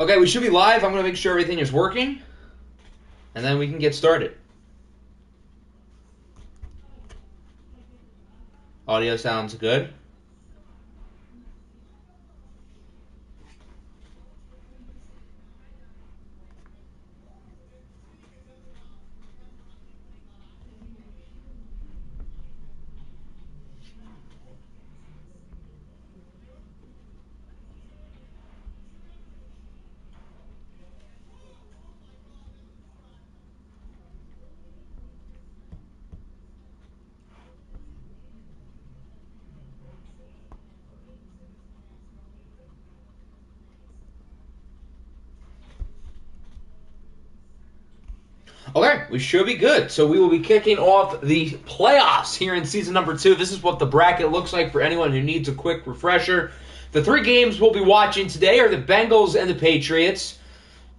Okay, we should be live. I'm going to make sure everything is working, and then we can get started. Audio sounds good. Okay, we should be good. So we will be kicking off the playoffs here in season number 2. This is what the bracket looks like for anyone who needs a quick refresher. The 3 games we'll be watching today are the Bengals and the Patriots.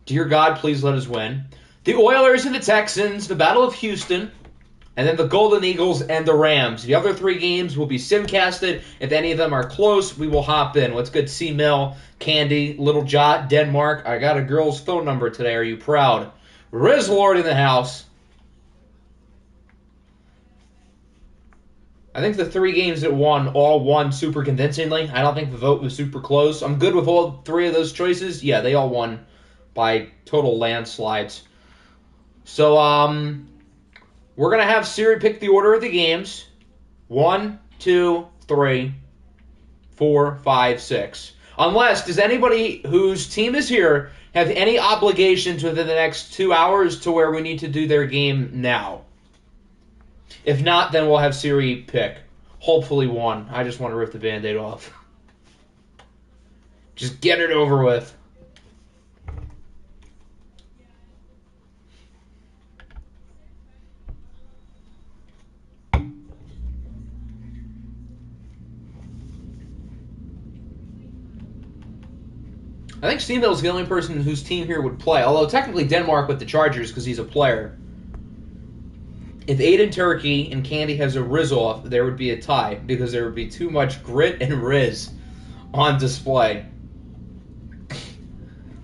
Dear God, please let us win. The Oilers and the Texans, the Battle of Houston, and then the Golden Eagles and the Rams. The other 3 games will be simcasted. If any of them are close, we will hop in. What's good? C-Mill, Candy, Little Jot, Denmark. I got a girl's phone number today. Are you proud? Riz Lord in the house. I think the 3 games that won all won super convincingly. I don't think the vote was super close. I'm good with all 3 of those choices. Yeah, they all won by total landslides. So, we're going to have Siri pick the order of the games. 1, 2, 3, 4, 5, 6. Unless, does anybody whose team is here have any obligations within the next 2 hours to where we need to do their game now? If not, then we'll have Siri pick. Hopefully 1. I just want to rip the Band-Aid off. Just get it over with. I think Steamville's the only person whose team here would play. Although technically Denmark with the Chargers because he's a player. If Aiden Turkey and Candy has a Riz off, there would be a tie because there would be too much grit and Riz on display.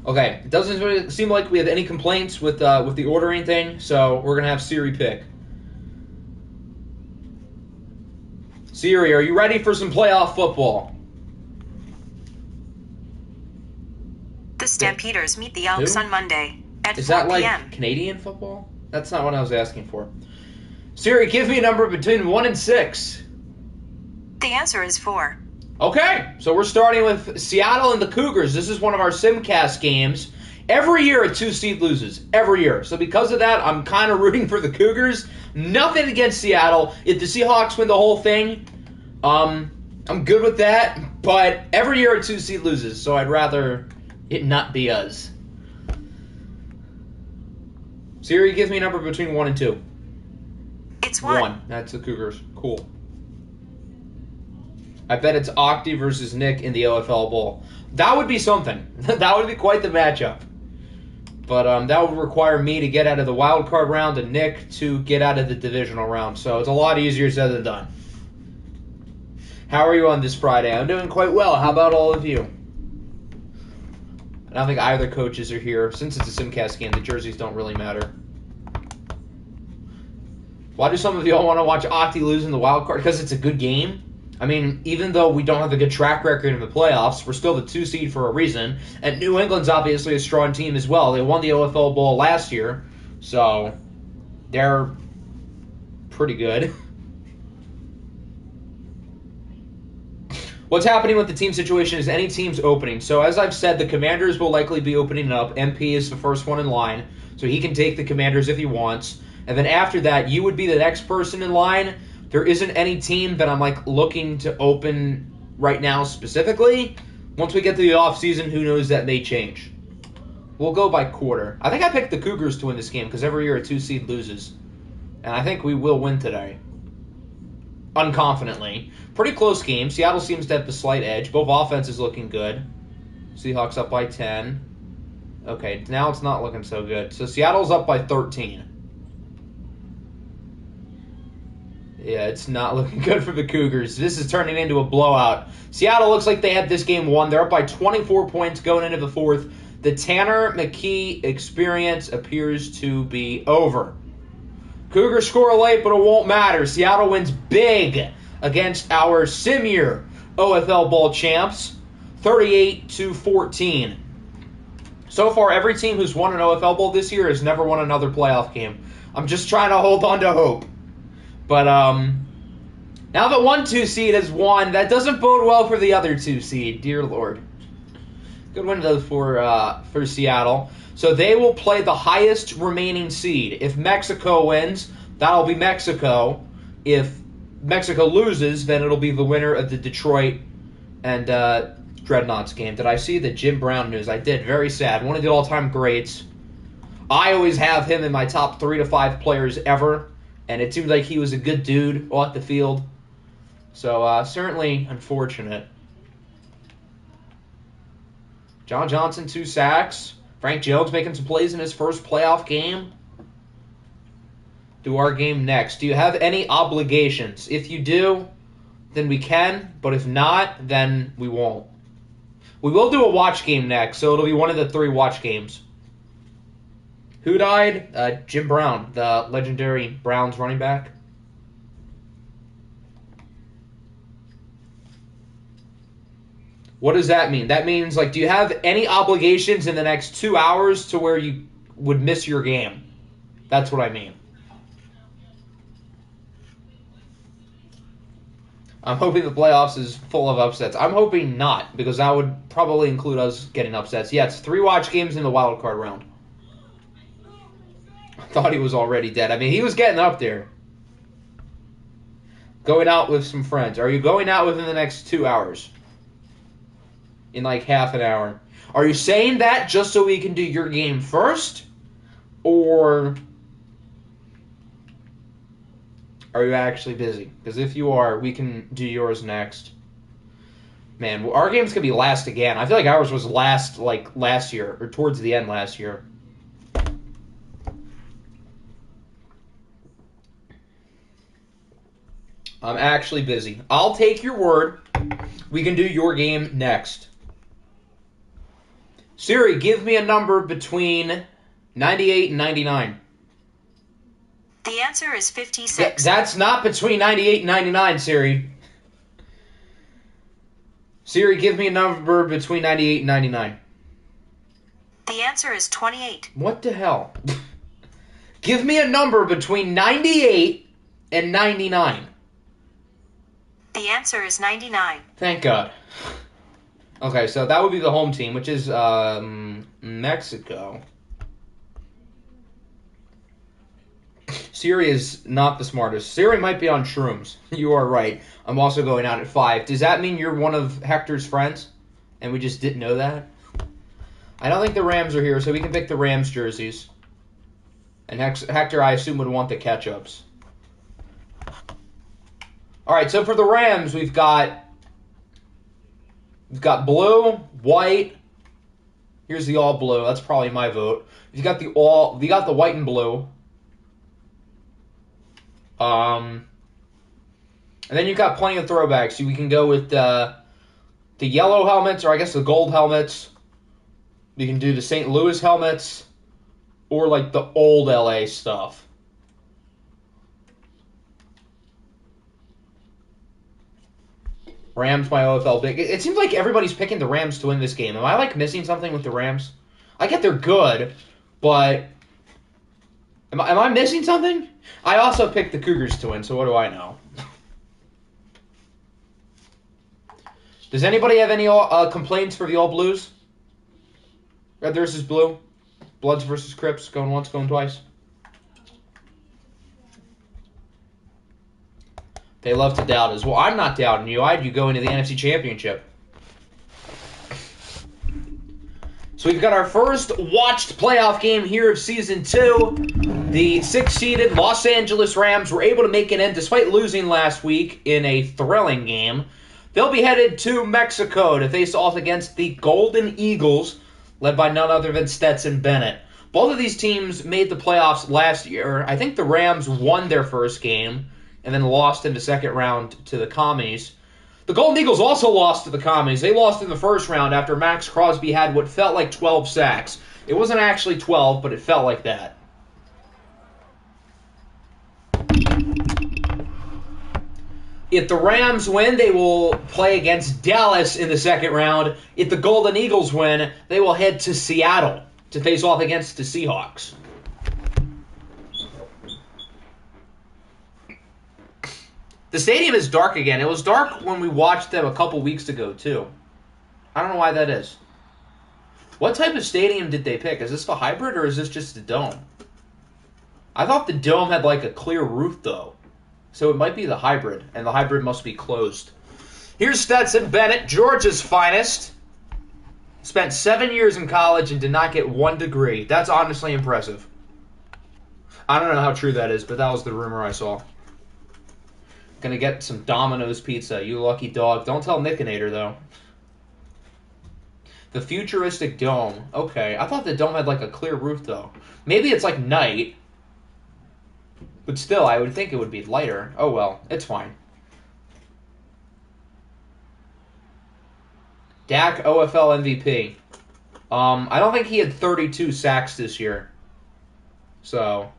Okay, it doesn't really seem like we have any complaints with the ordering thing, so we're gonna have Siri pick. Siri, are you ready for some playoff football? The Stampeders meet the Elks on Monday at 4 p.m. Is that like Canadian football? That's not what I was asking for. Siri, give me a number between 1 and 6. The answer is 4. Okay, so we're starting with Seattle and the Cougars. This is one of our Simcast games. Every year a 2-seed loses. Every year. So because of that, I'm kind of rooting for the Cougars. Nothing against Seattle. If the Seahawks win the whole thing, I'm good with that. But every year a 2-seed loses, so I'd rather it not be us. Siri, give me a number between 1 and 2. It's 1. 1. That's the Cougars. Cool. I bet it's Octi versus Nick in the OFL Bowl. That would be something. That would be quite the matchup. But that would require me to get out of the Wildcard round and Nick to get out of the divisional round. So it's a lot easier said than done. How are you on this Friday? I'm doing quite well. How about all of you? I don't think either coaches are here. Since it's a Simcast game, the jerseys don't really matter. Why do some of y'all want to watch Octi lose in the wild card? Because it's a good game. I mean, even though we don't have a good track record in the playoffs, we're still the 2 seed for a reason. And New England's obviously a strong team as well. They won the OFL Bowl last year, so they're pretty good. What's happening with the team situation is any team's opening. So as I've said, the Commanders will likely be opening up. MP is the first one in line, so he can take the Commanders if he wants. And then after that, you would be the next person in line. There isn't any team that I'm looking to open right now specifically. Once we get to the offseason, who knows, that may change. We'll go by quarter. I think I picked the Cougars to win this game because every year a 2-seed loses. And I think we will win today. Unconfidently. Pretty close game. Seattle seems to have the slight edge. Both offenses looking good. Seahawks up by 10. Okay, now it's not looking so good. So Seattle's up by 13. Yeah, it's not looking good for the Cougars. This is turning into a blowout. Seattle looks like they had this game won. They're up by 24 points going into the fourth. The Tanner McKee experience appears to be over. Cougars score late, but it won't matter. Seattle wins big against our Simir OFL Bowl champs, 38-14. So far, every team who's won an OFL Bowl this year has never won another playoff game. I'm just trying to hold on to hope. But now that 1-2 seed has won, that doesn't bode well for the other 2 seed. Dear Lord. Good win though for Seattle. So they will play the highest remaining seed. If Mexico wins, that'll be Mexico. If Mexico loses, then it'll be the winner of the Detroit and Dreadnoughts game. Did I see the Jim Brown news? I did. Very sad. One of the all-time greats. I always have him in my top 3 to 5 players ever, and it seems like he was a good dude off the field. So certainly unfortunate. John Johnson, 2 sacks. Frank Jones making some plays in his first playoff game. Do our game next. Do you have any obligations? If you do, then we can. But if not, then we won't. We will do a watch game next, so it'll be one of the 3 watch games. Who died? Jim Brown, the legendary Browns running back. What does that mean? That means, like, do you have any obligations in the next 2 hours to where you would miss your game? That's what I mean. I'm hoping the playoffs is full of upsets. I'm hoping not, because that would probably include us getting upsets. Yeah, it's 3 watch games in the wild card round. I thought he was already dead. I mean, he was getting up there. Going out with some friends. Are you going out within the next 2 hours? In like half an hour. Are you saying that just so we can do your game first? Or are you actually busy? Because if you are, we can do yours next. Man, our game's going to be last again. I feel like ours was last like last year, or towards the end last year. I'm actually busy. I'll take your word. We can do your game next. Siri, give me a number between 98 and 99. The answer is 56. That's not between 98 and 99, Siri. Siri, give me a number between 98 and 99. The answer is 28. What the hell? Give me a number between 98 and 99. The answer is 99. Thank God. Okay, so that would be the home team, which is Mexico. Siri is not the smartest. Siri might be on shrooms. You are right. I'm also going out at 5. Does that mean you're one of Hector's friends? And we just didn't know that? I don't think the Rams are here, so we can pick the Rams jerseys. And Hector, I assume, would want the catch-ups. All right, so for the Rams, we've got blue, white. Here's the all blue. That's probably my vote. You got the white and blue. And then you've got plenty of throwbacks. So we can go with the yellow helmets, or I guess the gold helmets. You can do the St. Louis helmets, or like the old LA stuff. Rams, my OFL big. It seems like everybody's picking the Rams to win this game. Am I like missing something with the Rams? I get they're good, but am I missing something? I also picked the Cougars to win, so what do I know? Does anybody have any complaints for the All Blues? Red versus blue? Bloods versus Crips? Going once, going twice? They love to doubt us. Well, I'm not doubting you. I had you go into the NFC Championship. So we've got our first watched playoff game here of Season 2. The 6th-seeded Los Angeles Rams were able to make it in despite losing last week in a thrilling game. They'll be headed to Mexico to face off against the Golden Eagles, led by none other than Stetson Bennett. Both of these teams made the playoffs last year. I think the Rams won their first game and then lost in the second round to the Commies. The Golden Eagles also lost to the Commies. They lost in the first round after Max Crosby had what felt like 12 sacks. It wasn't actually 12, but it felt like that. If the Rams win, they will play against Dallas in the second round. If the Golden Eagles win, they will head to Seattle to face off against the Seahawks. The stadium is dark again. It was dark when we watched them a couple weeks ago, too. I don't know why that is. What type of stadium did they pick? Is this the hybrid or is this just the dome? I thought the dome had like a clear roof, though. So it might be the hybrid, and the hybrid must be closed. Here's Stetson Bennett, Georgia's finest. Spent 7 years in college and did not get 1 degree. That's honestly impressive. I don't know how true that is, but that was the rumor I saw. Gonna get some Domino's pizza, you lucky dog. Don't tell Nickinator, though. The futuristic dome. Okay, I thought the dome had like a clear roof, though. Maybe it's like night. But still, I would think it would be lighter. Oh well, it's fine. Dak, OFL MVP. I don't think he had 32 sacks this year. So,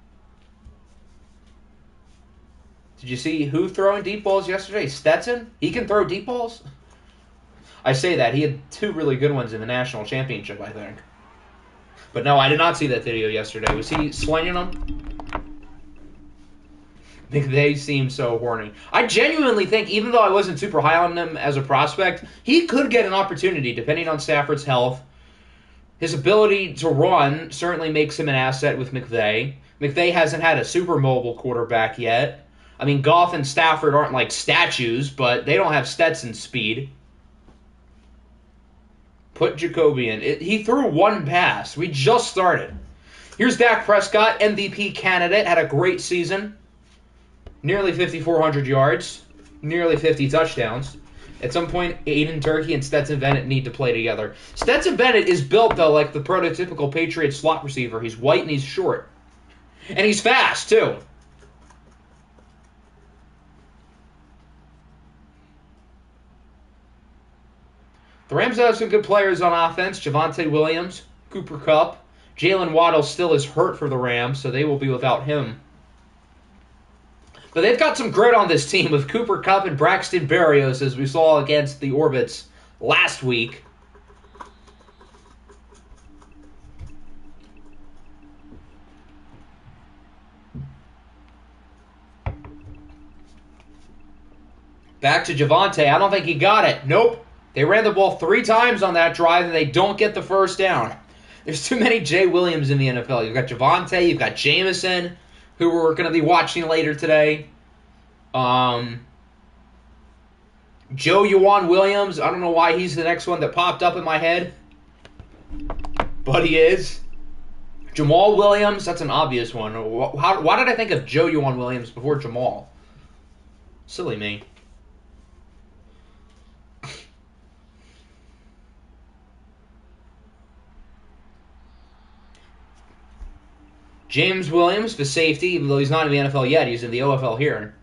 did you see who throwing deep balls yesterday? Stetson? He can throw deep balls? I say that. He had 2 really good ones in the national championship, I think. But no, I did not see that video yesterday. Was he slinging them? They seem so horny. I genuinely think, even though I wasn't super high on him as a prospect, he could get an opportunity depending on Stafford's health. His ability to run certainly makes him an asset with McVay. McVay hasn't had a super mobile quarterback yet. I mean, Goff and Stafford aren't like statues, but they don't have Stetson's speed. Put Jacoby in. He threw 1 pass. We just started. Here's Dak Prescott, MVP candidate, had a great season. Nearly 5,400 yards, nearly 50 touchdowns. At some point, Aiden Turkey and Stetson Bennett need to play together. Stetson Bennett is built, though, like the prototypical Patriot slot receiver. He's white and he's short. And he's fast, too. The Rams have some good players on offense. Javonte Williams, Cooper Kupp. Jalen Waddle still is hurt for the Rams, so they will be without him. But they've got some grit on this team with Cooper Kupp and Braxton Berrios, as we saw against the Orbits last week. Back to Javonte. I don't think he got it. Nope. They ran the ball 3 times on that drive, and they don't get the first down. There's too many Jay Williams in the NFL. You've got Javonte, you've got Jameson, who we're going to be watching later today. Joe Yuan Williams, I don't know why he's the next one that popped up in my head, but he is. Jamal Williams, that's an obvious one. Why did I think of Joe Yuan Williams before Jamal? Silly me. James Williams, the safety, even though he's not in the NFL yet, he's in the OFL here.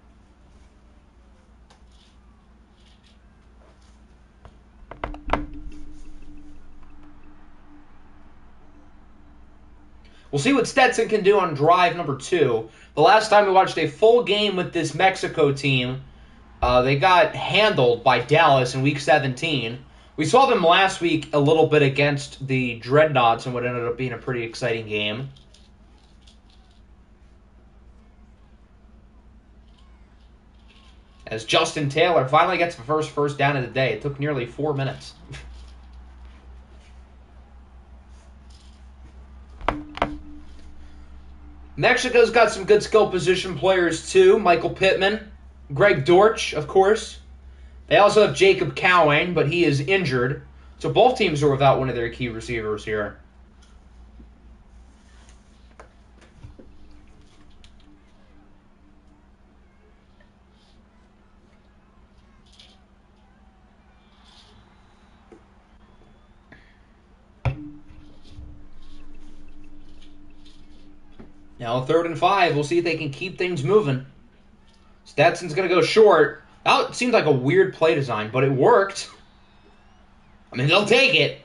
We'll see what Stetson can do on drive number 2. The last time we watched a full game with this Mexico team, they got handled by Dallas in Week 17. We saw them last week a little bit against the Dreadnoughts in what ended up being a pretty exciting game. As Justin Taylor finally gets the first down of the day. It took nearly 4 minutes. Mexico's got some good skill position players too. Michael Pittman, Greg Dortch, of course. They also have Jacob Cowing, but he is injured. So both teams are without one of their key receivers here. Now, 3rd and 5. We'll see if they can keep things moving. Stetson's going to go short. That seemed like a weird play design, but it worked. I mean, they'll take it.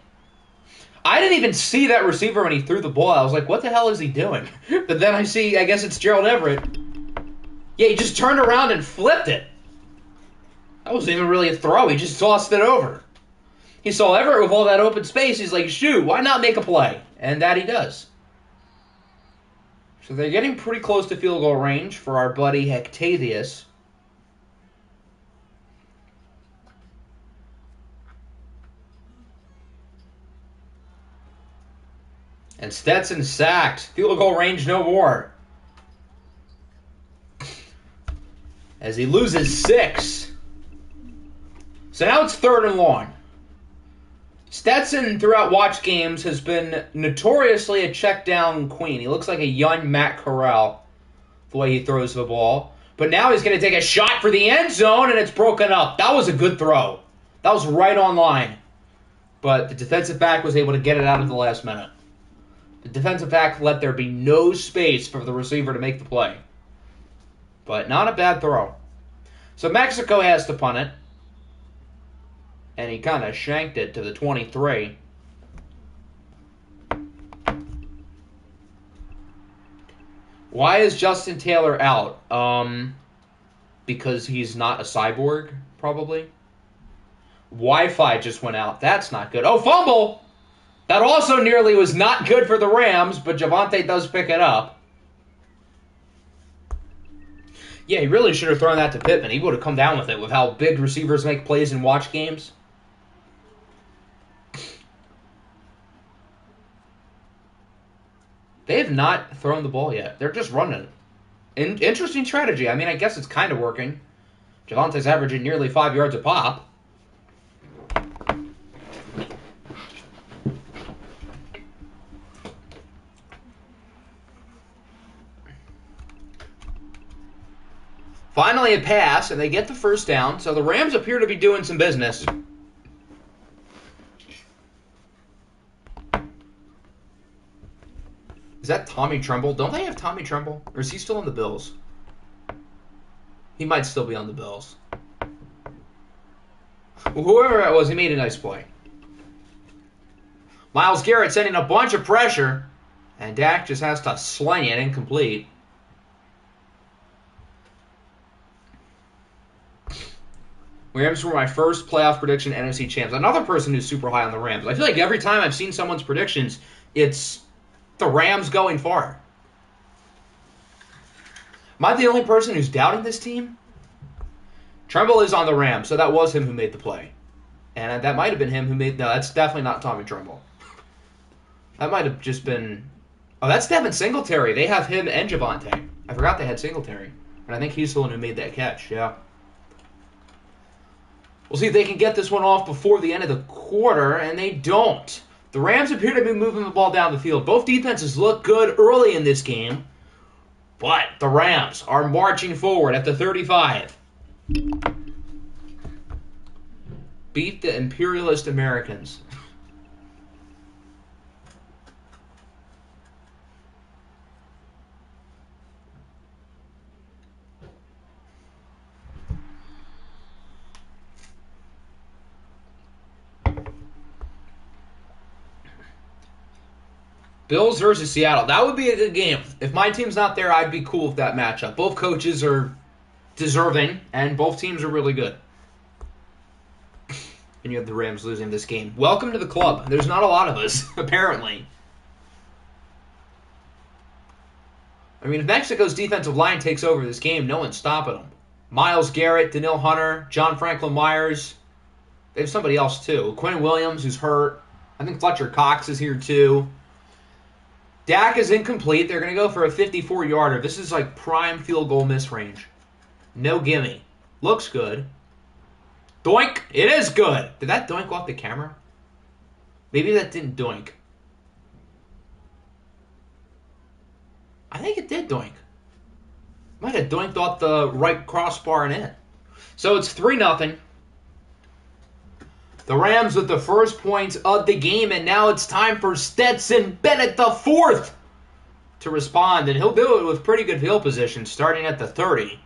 I didn't even see that receiver when he threw the ball. I was like, what the hell is he doing? But then I guess it's Gerald Everett. Yeah, he just turned around and flipped it. That wasn't even really a throw. He just tossed it over. He saw Everett with all that open space. He's like, shoot, why not make a play? And that he does. So they're getting pretty close to field goal range for our buddy Hectavius. And Stetson sacked. Field goal range no more. As he loses 6. So now it's 3rd and long. Stetson, throughout watch games, has been notoriously a check down queen. He looks like a young Matt Corral, the way he throws the ball. But now he's going to take a shot for the end zone, and it's broken up. That was a good throw. That was right on line. But the defensive back was able to get it out at the last minute. The defensive back let there be no space for the receiver to make the play. But not a bad throw. So Mexico has to punt it. And he kind of shanked it to the 23. Why is Justin Taylor out? Because he's not a cyborg, probably. Wi-Fi just went out. That's not good. Oh, fumble! That also nearly was not good for the Rams, but Javonte does pick it up. Yeah, he really should have thrown that to Pittman. He would have come down with it with how big receivers make plays in watch games. They have not thrown the ball yet. They're just running. Interesting strategy. I mean, I guess it's kind of working. Javonte's averaging nearly 5 yards a pop. Finally a pass, and they get the first down. So the Rams appear to be doing some business. Is that Tommy Tremble? Don't they have Tommy Tremble? Or is he still on the Bills? He might still be on the Bills. Well, whoever it was, he made a nice play. Myles Garrett sending a bunch of pressure, and Dak just has to sling it incomplete. Rams were my first playoff prediction NFC champs. Another person who's super high on the Rams. I feel like every time I've seen someone's predictions, it's the Rams going far. Am I the only person who's doubting this team? Tremble is on the Rams, so that was him who made the play. And that might have been him who made... No, that's definitely not Tommy Tremble. That might have just been... Oh, that's Devin Singletary. They have him and Javonte. I forgot they had Singletary. And I think he's the one who made that catch, yeah. We'll see if they can get this one off before the end of the quarter, and they don't. The Rams appear to be moving the ball down the field. Both defenses look good early in this game, but the Rams are marching forward at the 35. Beat the imperialist Americans. Bills versus Seattle. That would be a good game. If my team's not there, I'd be cool with that matchup. Both coaches are deserving, and both teams are really good. And you have the Rams losing this game. Welcome to the club. There's not a lot of us, apparently. I mean, if Mexico's defensive line takes over this game, no one's stopping them. Myles Garrett, Daniil Hunter, John Franklin Myers. They have somebody else, too. Quinn Williams, who's hurt. I think Fletcher Cox is here, too. Dak is incomplete. They're going to go for a 54-yarder. This is like prime field goal miss range. No gimme. Looks good. Doink. It is good. Did that doink off the camera? Maybe that didn't doink. I think it did doink. Might have doinked off the right crossbar and in. So it's 3-0. The Rams with the first points of the game, and now it's time for Stetson Bennett IV to respond, and he'll do it with pretty good field position starting at the 30.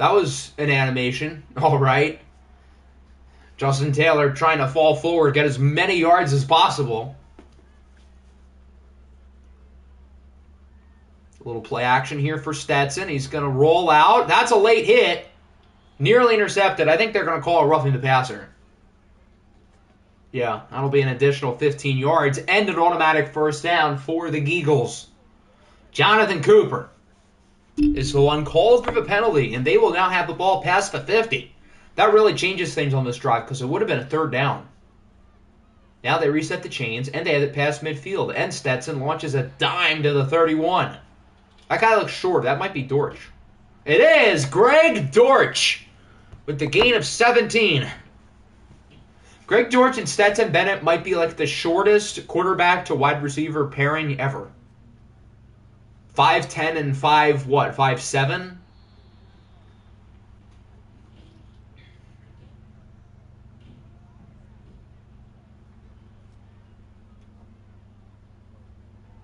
That was an animation. All right. Justin Taylor trying to fall forward, get as many yards as possible. A little play action here for Stetson. He's going to roll out. That's a late hit. Nearly intercepted. I think they're going to call a roughing the passer. Yeah, that'll be an additional 15 yards and an automatic first down for the Geagles. Jonathan Cooper is the one called for the penalty, and they will now have the ball past the 50. That really changes things on this drive because it would have been a third down. Now they reset the chains, and they have it past midfield, and Stetson launches a dime to the 31. That guy looks short. That might be Dortch. It is Greg Dortch with the gain of 17. Greg Dortch and Stetson Bennett might be like the shortest quarterback to wide receiver pairing ever. 5'10 and 5'7"?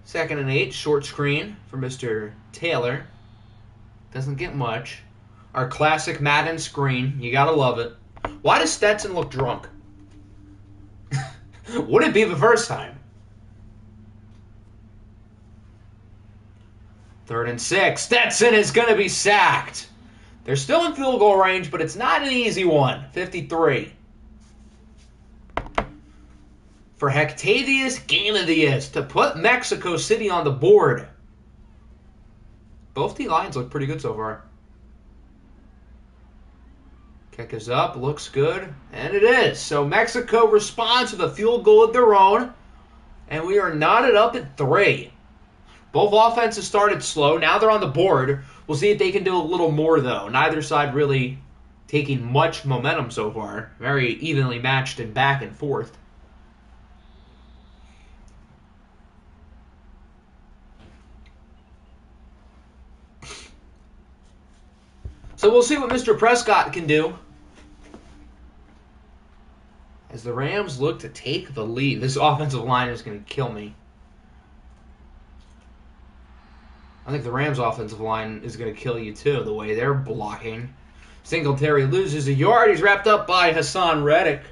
Second and 8, short screen for Mr. Taylor. Doesn't get much. Our classic Madden screen. You gotta love it. Why does Stetson look drunk? Would it be the first time? 3rd and 6. Stetson is going to be sacked. They're still in field goal range, but it's not an easy one. 53. For Hectavius Ganadius to put Mexico City on the board. Both D-lines look pretty good so far. Kick is up, looks good, and it is. So Mexico responds with a field goal of their own, and we are knotted up at 3. Both offenses started slow. Now they're on the board. We'll see if they can do a little more, though. Neither side really taking much momentum so far. Very evenly matched and back and forth. So we'll see what Mr. Prescott can do as the Rams look to take the lead. This offensive line is going to kill me. I think the Rams' offensive line is going to kill you too, the way they're blocking. Singletary loses a yard. He's wrapped up by Hassan Reddick.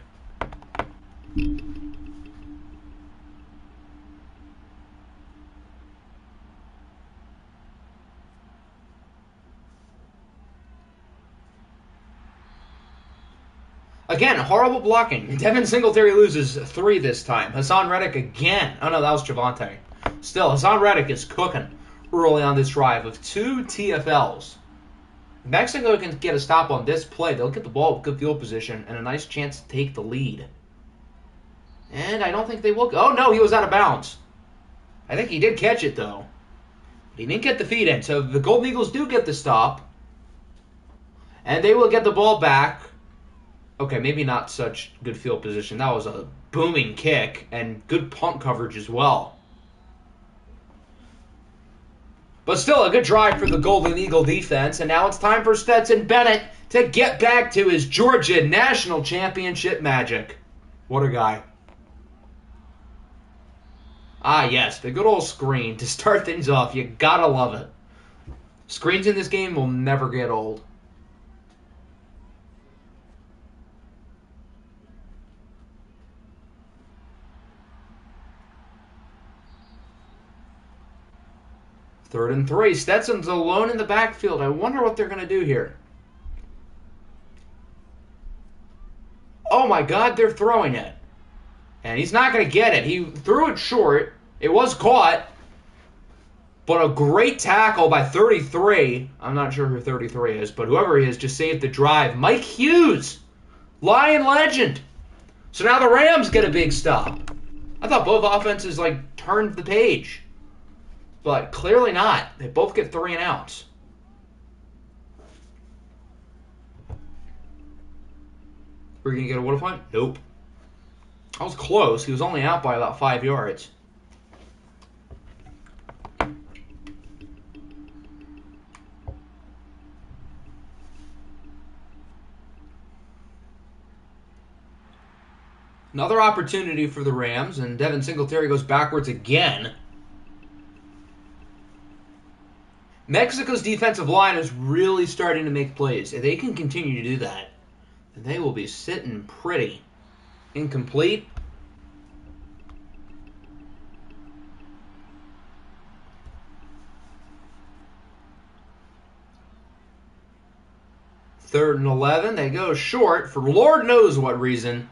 Again, horrible blocking. Devin Singletary loses 3 this time. Hassan Reddick again. Oh no, that was Javonte. Still, Hassan Reddick is cooking early on this drive with 2 TFLs. If Mexico can get a stop on this play, they'll get the ball with good field position and a nice chance to take the lead. And I don't think they will. Oh no, he was out of bounds. I think he did catch it though. But he didn't get the feed in. So the Golden Eagles do get the stop. And they will get the ball back. Okay, maybe not such good field position. That was a booming kick and good punt coverage as well. But still a good drive for the Golden Eagle defense. And now it's time for Stetson Bennett to get back to his Georgia National Championship magic. What a guy. Ah, yes, the good old screen to start things off. You gotta love it. Screens in this game will never get old. Third and 3. Stetson's alone in the backfield. I wonder what they're going to do here. Oh my God, they're throwing it. And he's not going to get it. He threw it short. It was caught. But a great tackle by 33. I'm not sure who 33 is, but whoever he is just saved the drive. Mike Hughes, Lion legend. So now the Rams get a big stop. I thought both offenses turned the page. But clearly not. They both get 3 and outs. We're going to get a what point? Nope. That was close. He was only out by about 5 yards. Another opportunity for the Rams, and Devin Singletary goes backwards again. Mexico's defensive line is really starting to make plays. If they can continue to do that, then they will be sitting pretty. Incomplete. Third and 11. They go short for Lord knows what reason.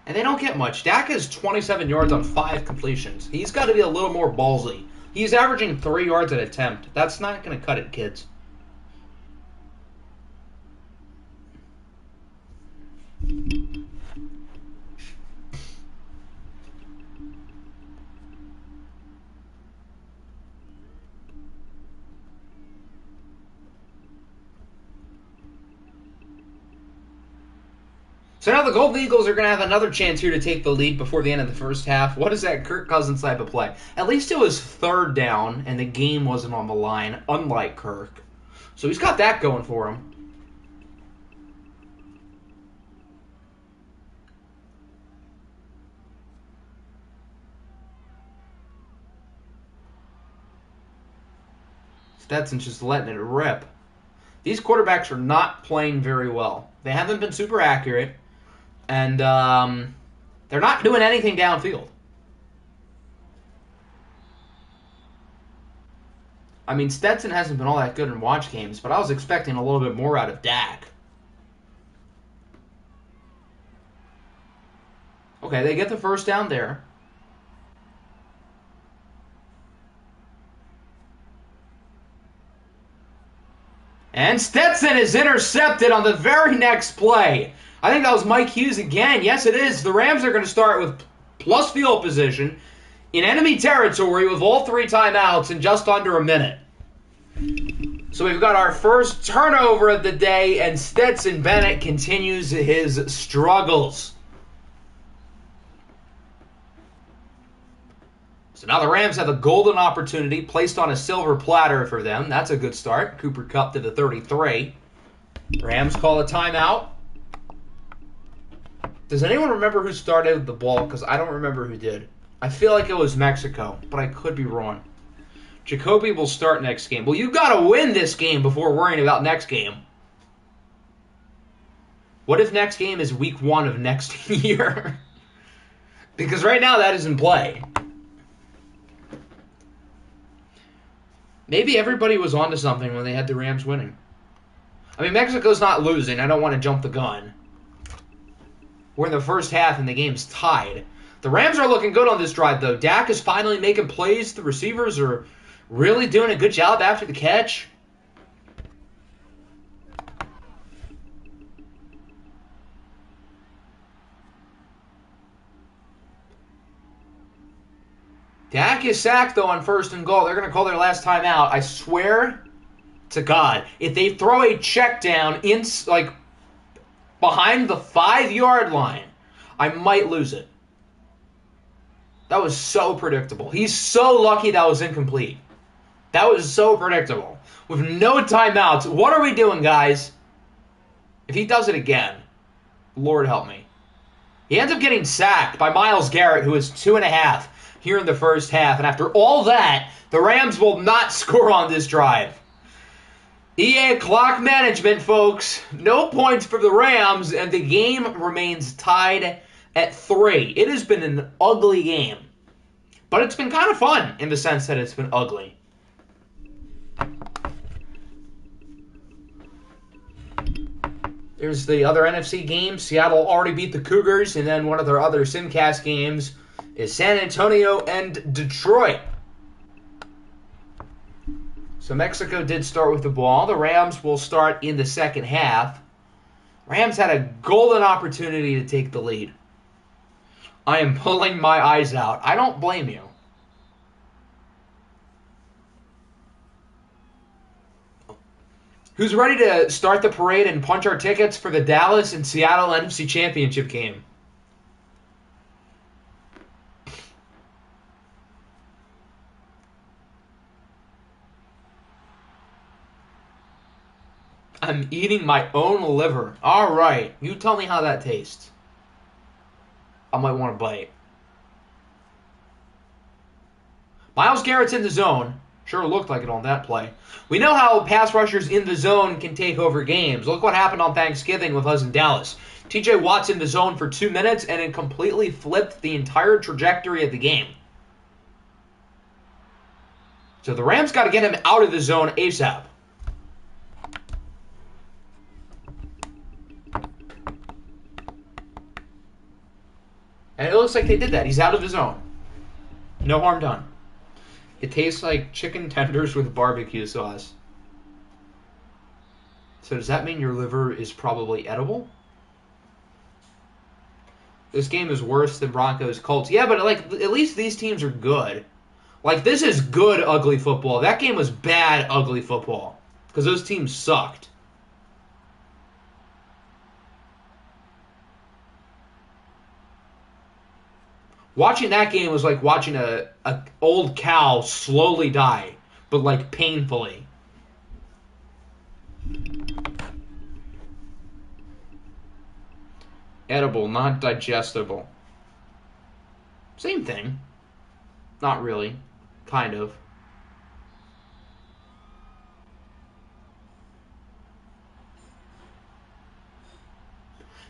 And they don't get much. Dak has 27 yards on 5 completions. He's got to be a little more ballsy. He's averaging 3 yards an attempt. That's not going to cut it, kids. So now the Golden Eagles are going to have another chance here to take the lead before the end of the first half. What is that Kirk Cousins type of play? At least it was third down, and the game wasn't on the line, unlike Kirk. So he's got that going for him. Stetson's just letting it rip. These quarterbacks are not playing very well. They haven't been super accurate. And they're not doing anything downfield. I mean, Stetson hasn't been all that good in watch games, but I was expecting a little bit more out of Dak. Okay, they get the first down there. And Stetson is intercepted on the very next play. I think that was Mike Hughes again. Yes, it is. The Rams are going to start with plus field position in enemy territory with all 3 timeouts in just under a minute. So we've got our first turnover of the day, and Stetson Bennett continues his struggles. So now the Rams have a golden opportunity placed on a silver platter for them. That's a good start. Cooper Kupp to the 33. Rams call a timeout. Does anyone remember who started the ball? Because I don't remember who did. I feel like it was Mexico, but I could be wrong. Jacoby will start next game. Well, you've got to win this game before worrying about next game. What if next game is week 1 of next year? Because right now that is in play. Maybe everybody was onto something when they had the Rams winning. I mean, Mexico's not losing. I don't want to jump the gun. We're in the first half and the game's tied. The Rams are looking good on this drive, though. Dak is finally making plays. The receivers are really doing a good job after the catch. Dak is sacked, though, on 1st and goal. They're going to call their last timeout. I swear to God, if they throw a check down in, behind the 5-yard line, I might lose it. That was so predictable. He's so lucky that was incomplete. That was so predictable. With no timeouts, what are we doing, guys? If he does it again, Lord help me. He ends up getting sacked by Myles Garrett, who is 2.5 here in the first half. And after all that, the Rams will not score on this drive. EA clock management, folks. No points for the Rams, and the game remains tied at 3. It has been an ugly game, but it's been kind of fun in the sense that it's been ugly. There's the other NFC game. Seattle already beat the Cougars, and then one of their other Simcast games is San Antonio and Detroit. So Mexico did start with the ball. The Rams will start in the second half. Rams had a golden opportunity to take the lead. I am pulling my eyes out. I don't blame you. Who's ready to start the parade and punch our tickets for the Dallas and Seattle NFC Championship game? I'm eating my own liver. All right. You tell me how that tastes. I might want to bite. Myles Garrett's in the zone. Sure looked like it on that play. We know how pass rushers in the zone can take over games. Look what happened on Thanksgiving with us in Dallas. TJ Watt's in the zone for 2 minutes, and it completely flipped the entire trajectory of the game. So the Rams got to get him out of the zone ASAP. And it looks like they did that. He's out of the zone. No harm done. It tastes like chicken tenders with barbecue sauce. So does that mean your liver is probably edible? This game is worse than Broncos Colts. Yeah, but like at least these teams are good. Like this is good ugly football. That game was bad ugly football because those teams sucked. Watching that game was like watching a old cow slowly die, but like painfully. Edible, not digestible. Same thing. Not really. Kind of.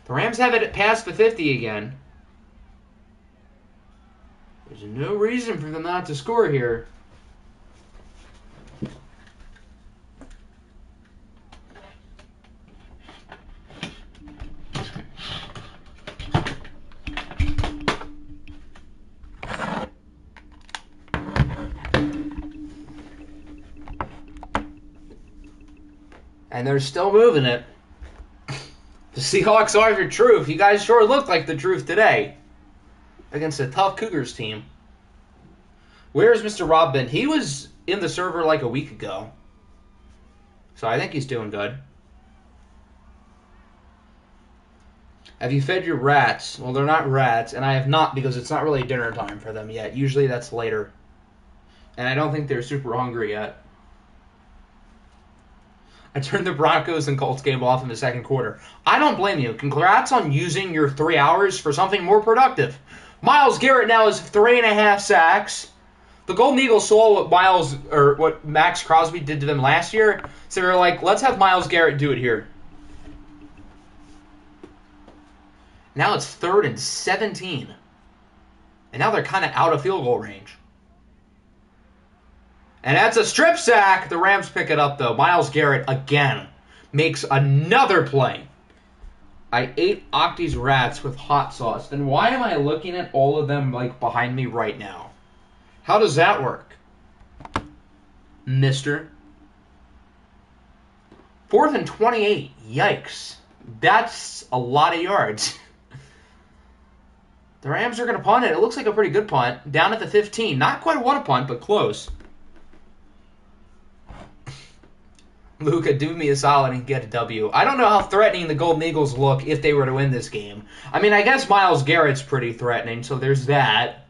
The Rams have it past the 50 again. There's no reason for them not to score here. And they're still moving it. The Seahawks are the truth. You guys sure looked like the truth today. Against a tough Cougars team. Where's Mr. Rob been? He was in the server like a week ago. So I think he's doing good. Have you fed your rats? Well, they're not rats, and I have not because it's not really dinner time for them yet. Usually that's later. And I don't think they're super hungry yet. I turned the Broncos and Colts game off in the second quarter. I don't blame you. Congrats on using your 3 hours for something more productive. Myles Garrett now has 3.5 sacks. The Golden Eagles saw what Max Crosby did to them last year, so they're like, let's have Myles Garrett do it here. Now it's 3rd and 17. And now they're kind of out of field goal range. And that's a strip sack. The Rams pick it up, though. Myles Garrett, again, makes another play. I ate Octi's rats with hot sauce. Then why am I looking at all of them like behind me right now? How does that work, mister? 4th and 28. Yikes. That's a lot of yards. The Rams are going to punt it. It looks like a pretty good punt. Down at the 15. Not quite what a punt, but close. Luca, do me a solid and get a W. I don't know how threatening the Golden Eagles look if they were to win this game. I mean, I guess Myles Garrett's pretty threatening, so there's that.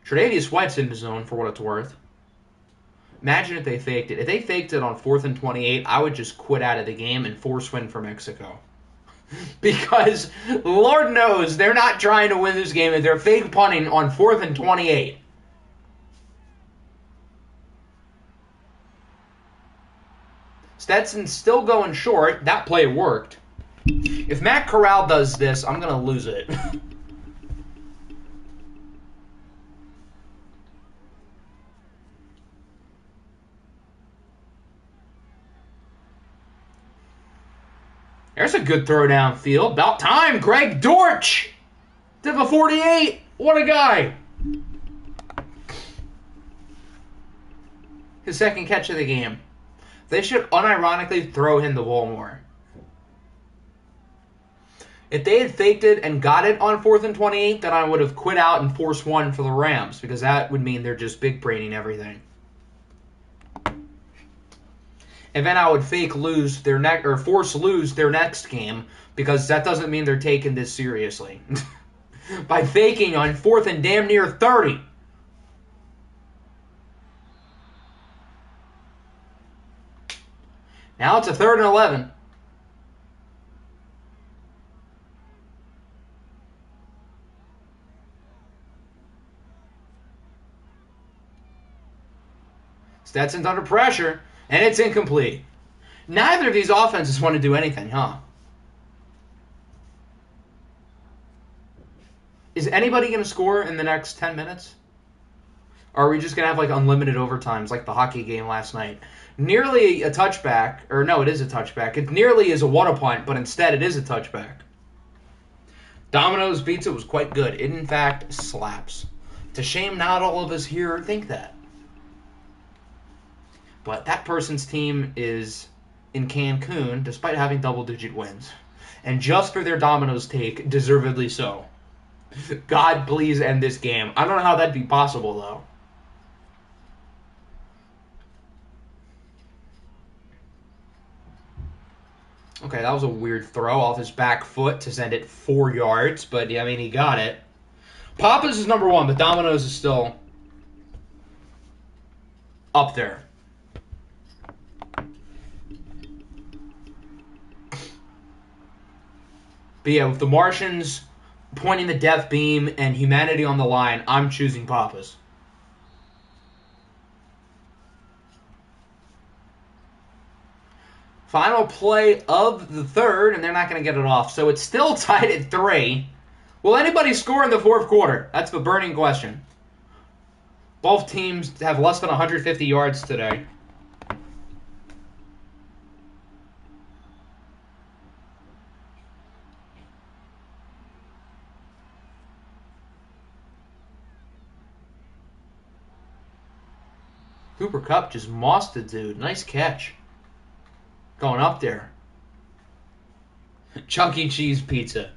Tre'Davious White's in the zone for what it's worth. Imagine if they faked it. If they faked it on 4th and 28, I would just quit out of the game and force win for Mexico. Because Lord knows they're not trying to win this game if they're fake punting on 4th and 28. Stetson's still going short. That play worked. If Matt Corral does this, I'm going to lose it. There's a good throw downfield. About time. Greg Dortch to the 48. What a guy. His second catch of the game. They should unironically throw him the ball more. If they had faked it and got it on 4th and 28, then I would have quit out and forced one for the Rams, because that would mean they're just big braining everything. And then I would force lose their next game, because that doesn't mean they're taking this seriously. By faking on 4th and damn near 30. Now it's a 3rd and 11. Stetson's under pressure, and it's incomplete. Neither of these offenses want to do anything, huh? Is anybody going to score in the next 10 minutes? Or are we just going to have like unlimited overtimes like the hockey game last night? Nearly a touchback, or no, it is a touchback. It nearly is a what-a-punt, but instead it is a touchback. Domino's pizza was quite good. It, in fact, slaps. It's a shame not all of us here think that. But that person's team is in Cancun, despite having double-digit wins. And just for their Domino's take, deservedly so. God, please end this game. I don't know how that'd be possible, though. Okay, that was a weird throw off his back foot to send it 4 yards, but yeah, I mean, he got it. Papa's is number 1, but Domino's is still up there. But yeah, with the Martians pointing the death beam and humanity on the line, I'm choosing Papa's. Final play of the third, and they're not going to get it off. So it's still tied at 3. Will anybody score in the fourth quarter? That's the burning question. Both teams have less than 150 yards today. Cooper Kupp just mossed the dude. Nice catch. Going up there. Chuck E. Cheese pizza.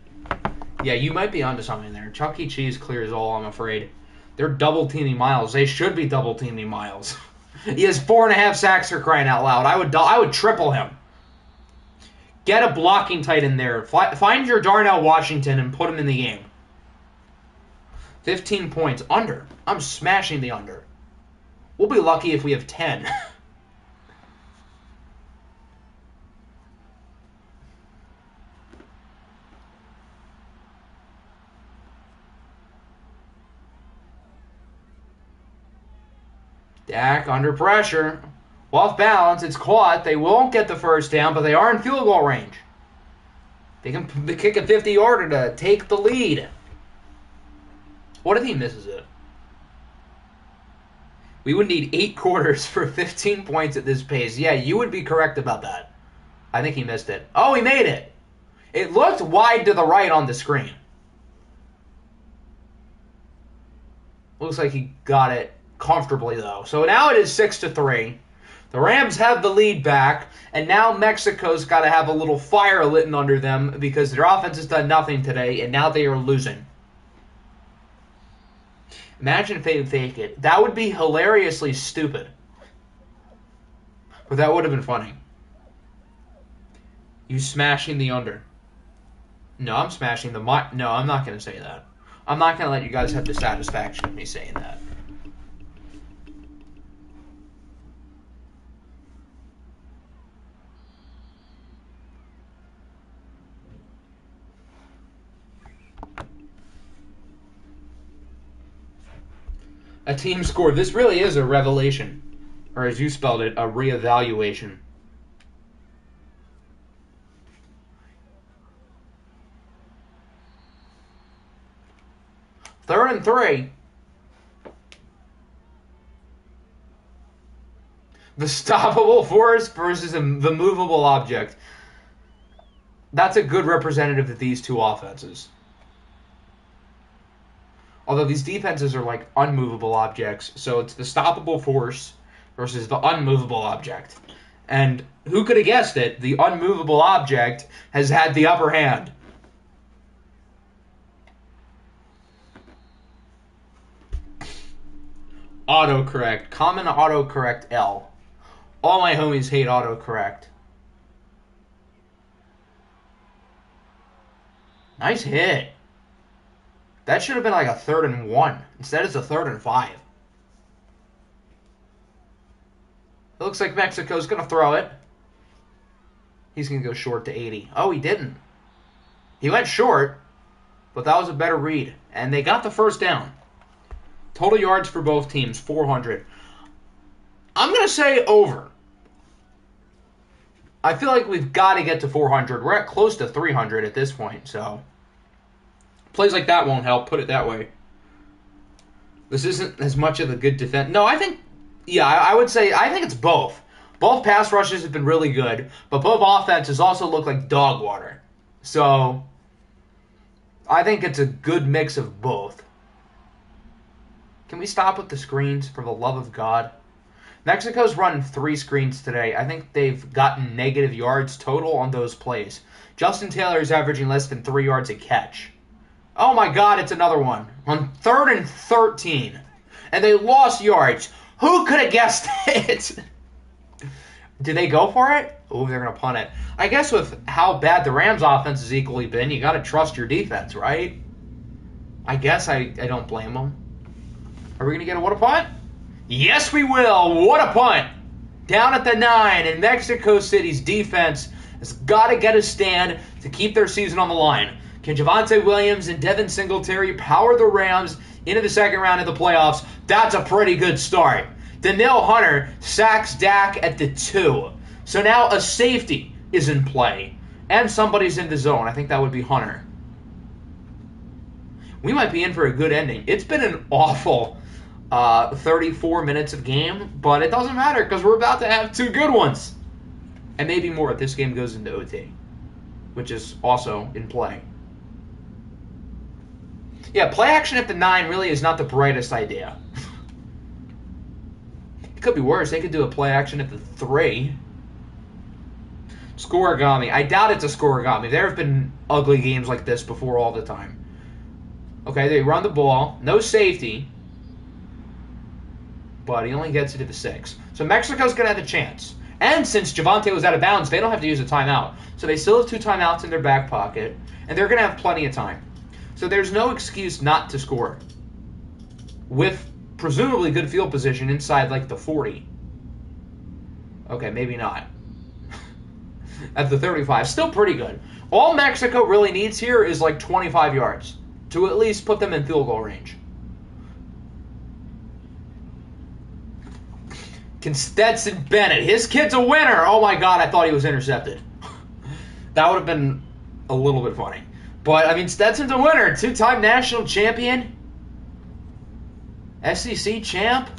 Yeah, you might be onto something there. Chuck E. Cheese clears all, I'm afraid. They're double-teaming Miles. They should be double-teaming Miles. He has 4.5 sacks for crying out loud. I would triple him. Get a blocking tight end there. Find your Darnell Washington and put him in the game. 15 points. Under. I'm smashing the under. We'll be lucky if we have 10. Dak under pressure. Off balance. It's caught. They won't get the first down, but they are in field goal range. They can kick a 50-yarder to take the lead. What if he misses it? We would need 8 quarters for 15 points at this pace. Yeah, you would be correct about that. I think he missed it. Oh, he made it. It looked wide to the right on the screen. Looks like he got it comfortably, though. So now it is 6-3. The Rams have the lead back, and now Mexico's got to have a little fire lit under them because their offense has done nothing today, and now they are losing. Imagine if they would fake it. That would be hilariously stupid. But that would have been funny. You smashing the under. No, I'm smashing the... No, I'm not going to say that. I'm not going to let you guys have the satisfaction of me saying that. A team score. This really is a revelation. Or as you spelled it, a reevaluation. Third and 3. The stoppable force versus the movable object. That's a good representative of these two offenses. Although these defenses are like unmovable objects, so it's the stoppable force versus the unmovable object. And who could have guessed it? The unmovable object has had the upper hand. Autocorrect. Common autocorrect L. All my homies hate autocorrect. Nice hit. That should have been like a 3rd and 1. Instead, it's a 3rd and 5. It looks like Mexico's going to throw it. He's going to go short to 80. Oh, he didn't. He went short, but that was a better read. And they got the first down. Total yards for both teams, 400. I'm going to say over. I feel like we've got to get to 400. We're at close to 300 at this point, so plays like that won't help, put it that way. This isn't as much of a good defense. No, I think, I would say, I think it's both. Both pass rushes have been really good, but both offenses also look like dog water. So, I think it's a good mix of both. Can we stop with the screens, for the love of God? Mexico's run 3 screens today. I think they've gotten negative yards total on those plays. Justin Taylor is averaging less than 3 yards a catch. Oh my God, it's another one. On 3rd and 13. And they lost yards. Who could have guessed it? Did they go for it? Oh, they're going to punt it. I guess with how bad the Rams' offense has equally been, you got to trust your defense, right? I guess I don't blame them. Are we going to get a punt? Yes, we will. What a punt. Down at the 9, and Mexico City's defense has got to get a stand to keep their season on the line. Can Javonte Williams and Devin Singletary power the Rams into the second round of the playoffs? That's a pretty good start. Danielle Hunter sacks Dak at the 2. So now a safety is in play, and somebody's in the zone. I think that would be Hunter. We might be in for a good ending. It's been an awful 34 minutes of game, but it doesn't matter because we're about to have 2 good ones. And maybe more if this game goes into OT, which is also in play. Yeah, play action at the 9 really is not the brightest idea. It could be worse. They could do a play action at the 3. Scoregami. I doubt it's a scoregami. There have been ugly games like this before all the time. Okay, they run the ball. No safety. But he only gets it to the 6. So Mexico's going to have a chance. And since Javonte was out of bounds, they don't have to use a timeout. So they still have 2 timeouts in their back pocket. And they're going to have plenty of time. So there's no excuse not to score. With presumably good field position inside like the 40. Okay, maybe not. At the 35. Still pretty good. All Mexico really needs here is like 25 yards to at least put them in field goal range. Can Stetson Bennett. His kid's a winner. Oh my God, I thought he was intercepted. That would have been a little bit funny. But, I mean, Stetson's a winner. 2-time national champion. SEC champ.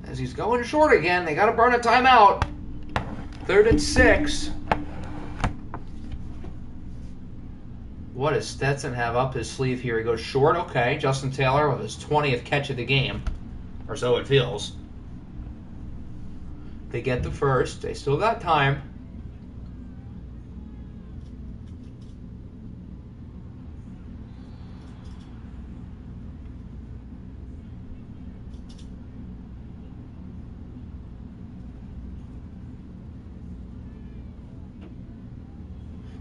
As he's going short again, they got to burn a timeout. 3rd and 6. What does Stetson have up his sleeve here? He goes short. Okay, Justin Taylor with his 20th catch of the game. Or so it feels. They get the first. They still got time.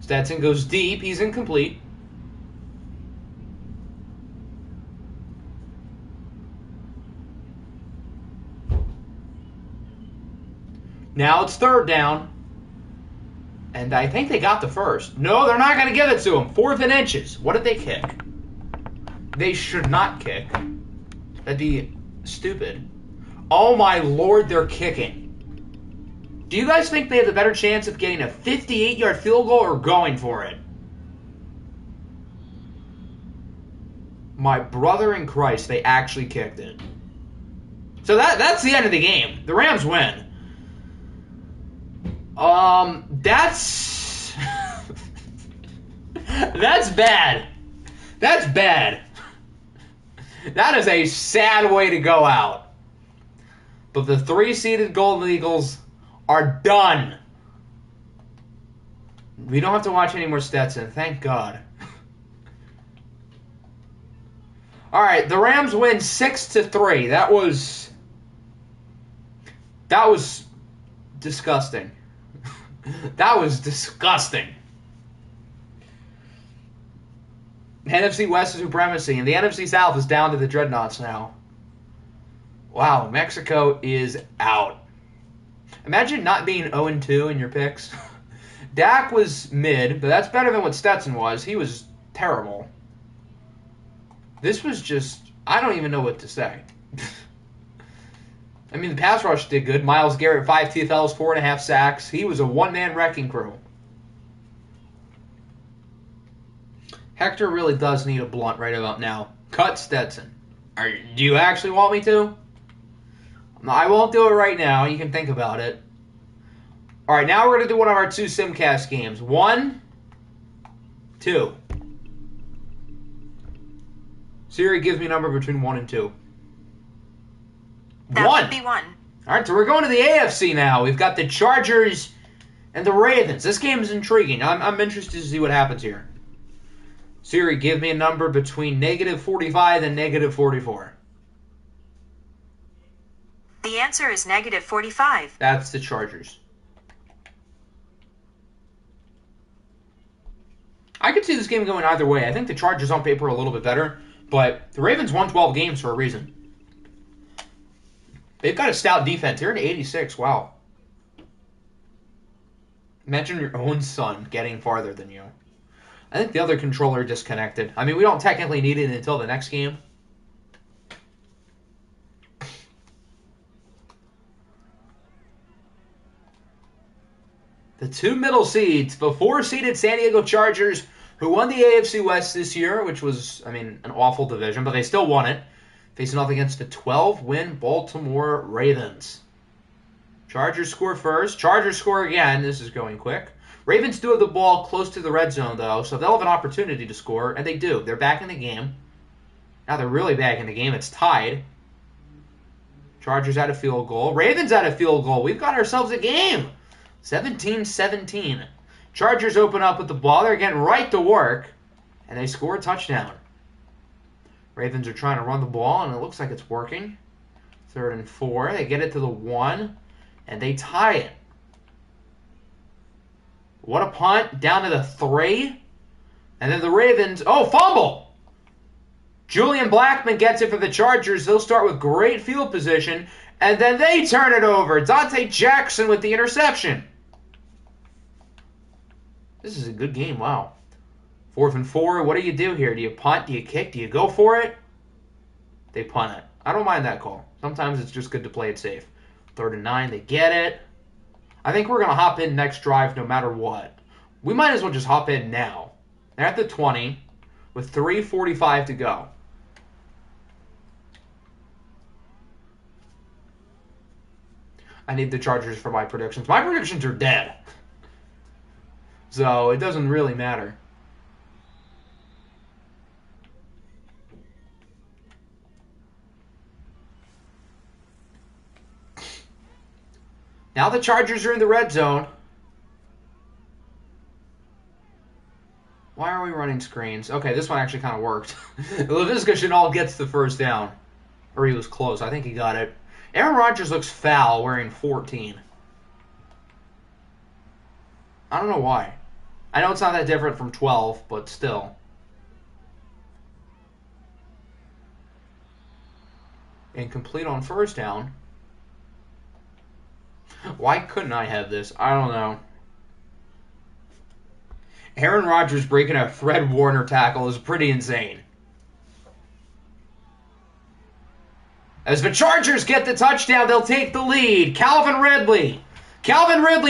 Stetson goes deep. He's incomplete. Now it's 3rd down. And I think they got the first. No, they're not going to give it to him. 4th and inches. What did they kick? They should not kick. That'd be stupid. Oh my Lord, they're kicking. Do you guys think they have the better chance of getting a 58-yard field goal or going for it? My brother in Christ, they actually kicked it. So that's the end of the game. The Rams win. That's... that's bad. That's bad. That is a sad way to go out. But the 3-seeded Golden Eagles are done. We don't have to watch any more Stetson. Thank God. All right, the Rams win 6-3. That was disgusting. That was disgusting. NFC West is supremacy, and the NFC South is down to the Dreadnoughts now. Wow, Mexico is out. Imagine not being 0-2 in your picks. Dak was mid, but that's better than what Stetson was. He was terrible. This was just I don't even know what to say. I mean, the pass rush did good. Myles Garrett, 5 TFLs, 4.5 sacks. He was a one-man wrecking crew. Hector really does need a blunt right about now. Cut Stetson. Do you actually want me to? I won't do it right now. You can think about it. All right, now we're going to do one of our 2 Simcast games. 1, 2. Siri gives me a number between 1 and 2. That 1. would be 1. All right, so we're going to the AFC now. We've got the Chargers and the Ravens. This game is intriguing. I'm interested to see what happens here. Siri, give me a number between -45 and -44. The answer is -45. That's the Chargers. I could see this game going either way. I think the Chargers on paper are a little bit better, but the Ravens won 12 games for a reason. They've got a stout defense. They're in 86. Wow. Imagine your own son getting farther than you. I think the other controller disconnected. I mean, we don't technically need it until the next game. The 2 middle seeds, the 4-seeded San Diego Chargers, who won the AFC West this year, which was, I mean, an awful division, but they still won it, facing off against the 12-win Baltimore Ravens. Chargers score first. Chargers score again. This is going quick. Ravens do have the ball close to the red zone, though, so they'll have an opportunity to score, and they do. They're back in the game. Now they're really back in the game. It's tied. Chargers at a field goal. Ravens at a field goal. We've got ourselves a game. 17-17. Chargers open up with the ball. They're getting right to work, and they score a touchdown. Ravens are trying to run the ball, and it looks like it's working. 3rd and 4. They get it to the 1, and they tie it. What a punt. Down to the 3. And then the Ravens, fumble! Julian Blackman gets it for the Chargers. They'll start with great field position, and then they turn it over. Dante Jackson with the interception. This is a good game, wow. 4th and 4, what do you do here? Do you punt? Do you kick? Do you go for it? They punt it. I don't mind that call. Sometimes it's just good to play it safe. 3rd and 9, they get it. I think we're going to hop in next drive no matter what. We might as well just hop in now. They're at the 20 with 3:45 to go. I need the Chargers for my predictions. My predictions are dead. So it doesn't really matter. Now the Chargers are in the red zone. Why are we running screens? Okay, this one actually kind of worked. Laviska Shenault gets the first down. Or he was close. I think he got it. Aaron Rodgers looks foul wearing 14. I don't know why. I know it's not that different from 12, but still. Incomplete on first down. Why couldn't I have this? I don't know. Aaron Rodgers breaking a Fred Warner tackle is pretty insane. As the Chargers get the touchdown, they'll take the lead. Calvin Ridley,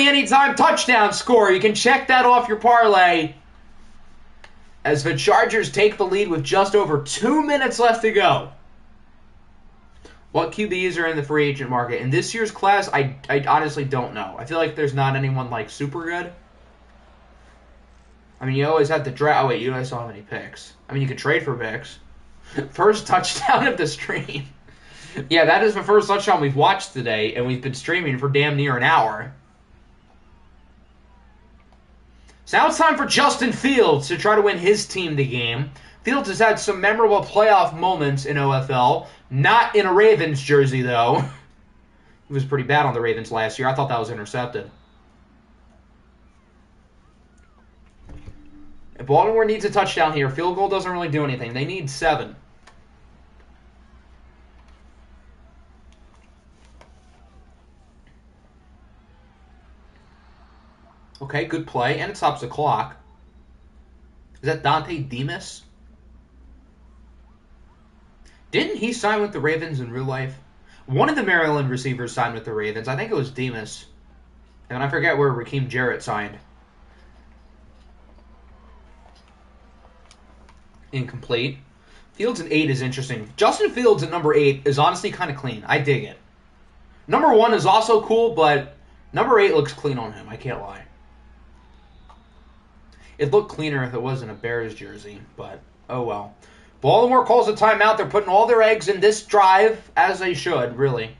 anytime touchdown score. You can check that off your parlay. As the Chargers take the lead with just over 2 minutes left to go. What QBs are in the free agent market? In this year's class, I honestly don't know. I feel like there's not anyone like super good. I mean, you always have to draft. Oh, wait, you guys don't have any picks. I mean, you could trade for picks. First touchdown of the stream. Yeah, that is the first touchdown we've watched today, and we've been streaming for damn near an hour. So now it's time for Justin Fields to try to win his team the game. Fields has had some memorable playoff moments in OFL. Not in a Ravens jersey, though. He was pretty bad on the Ravens last year. I thought that was intercepted. If Baltimore needs a touchdown here, field goal doesn't really do anything. They need 7. Okay, good play. And it stops the clock. Is that Dante Demas? Didn't he sign with the Ravens in real life? One of the Maryland receivers signed with the Ravens. I think it was Demas. And I forget where Raheem Jarrett signed. Incomplete. Fields at 8 is interesting. Justin Fields at number 8 is honestly kind of clean. I dig it. Number 1 is also cool, but number 8 looks clean on him. I can't lie. It'd look cleaner if it wasn't a Bears jersey, but oh well. Baltimore calls a timeout. They're putting all their eggs in this drive, as they should, really.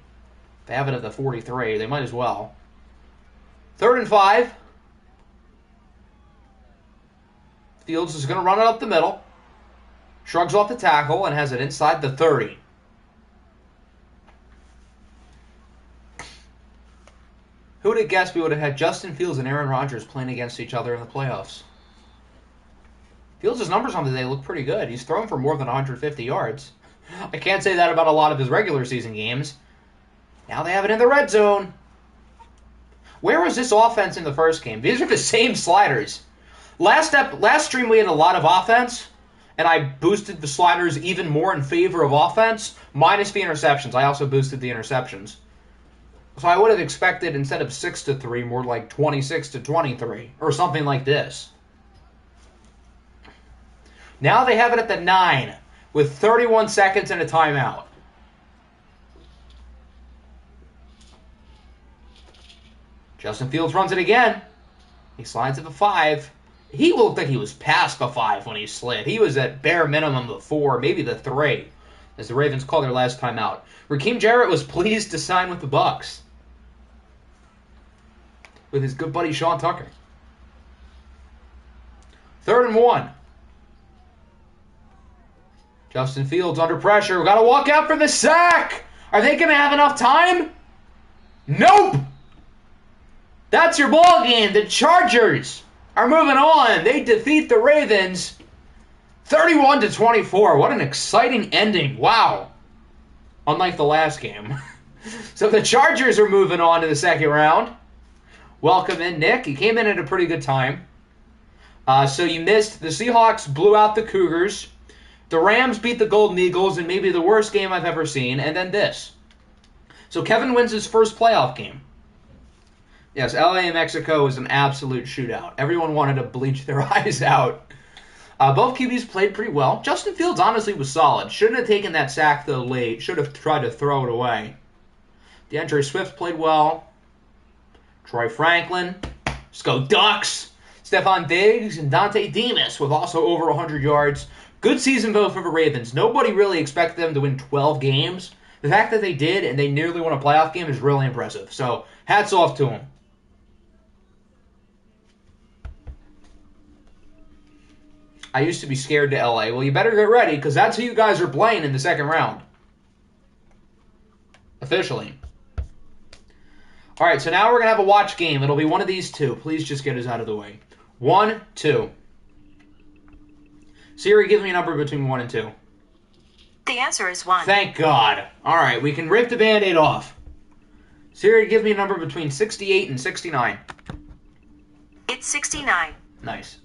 They have it at the 43. They might as well. 3rd and 5. Fields is going to run it up the middle. Shrugs off the tackle and has it inside the 30. Who would have guessed we would have had Justin Fields and Aaron Rodgers playing against each other in the playoffs? Fields' numbers on the day look pretty good. He's thrown for more than 150 yards. I can't say that about a lot of his regular season games. Now they have it in the red zone. Where was this offense in the first game? These are the same sliders. Last stream we had a lot of offense, and I boosted the sliders even more in favor of offense, minus the interceptions. I also boosted the interceptions. So I would have expected, instead of 6-3, more like 26-23, or something like this. Now they have it at the 9, with 31 seconds and a timeout. Justin Fields runs it again. He slides at the 5. He looked like he was past the 5 when he slid. He was at bare minimum the 4, maybe the 3, as the Ravens called their last timeout. Raheem Jarrett was pleased to sign with the Bucs, with his good buddy Sean Tucker. 3rd and 1. Justin Fields under pressure. We got to walk out for the sack. Are they going to have enough time? Nope. That's your ball game. The Chargers are moving on. They defeat the Ravens 31-24. What an exciting ending. Wow. Unlike the last game. So the Chargers are moving on to the second round. Welcome in, Nick. You came in at a pretty good time. So you missed. The Seahawks blew out the Cougars. The Rams beat the Golden Eagles in maybe the worst game I've ever seen. And then this. So Kevin wins his first playoff game. Yes, LA and Mexico was an absolute shootout. Everyone wanted to bleach their eyes out. Both QBs played pretty well. Justin Fields honestly was solid. Shouldn't have taken that sack though late. Should have tried to throw it away. DeAndre Swift played well. Troy Franklin. Let's go Ducks. Stephon Diggs and Dante Demas with also over 100 yards. Good season, though, for the Ravens. Nobody really expected them to win 12 games. The fact that they did and they nearly won a playoff game is really impressive. So, hats off to them. I used to be scared to LA. Well, you better get ready, because that's who you guys are playing in the second round. Officially. All right, so now we're going to have a watch game. It'll be one of these two. Please just get us out of the way. 1, 2. Siri, give me a number between 1 and 2. The answer is 1. Thank God. All right, we can rip the Band-Aid off. Siri, give me a number between 68 and 69. It's 69. Nice.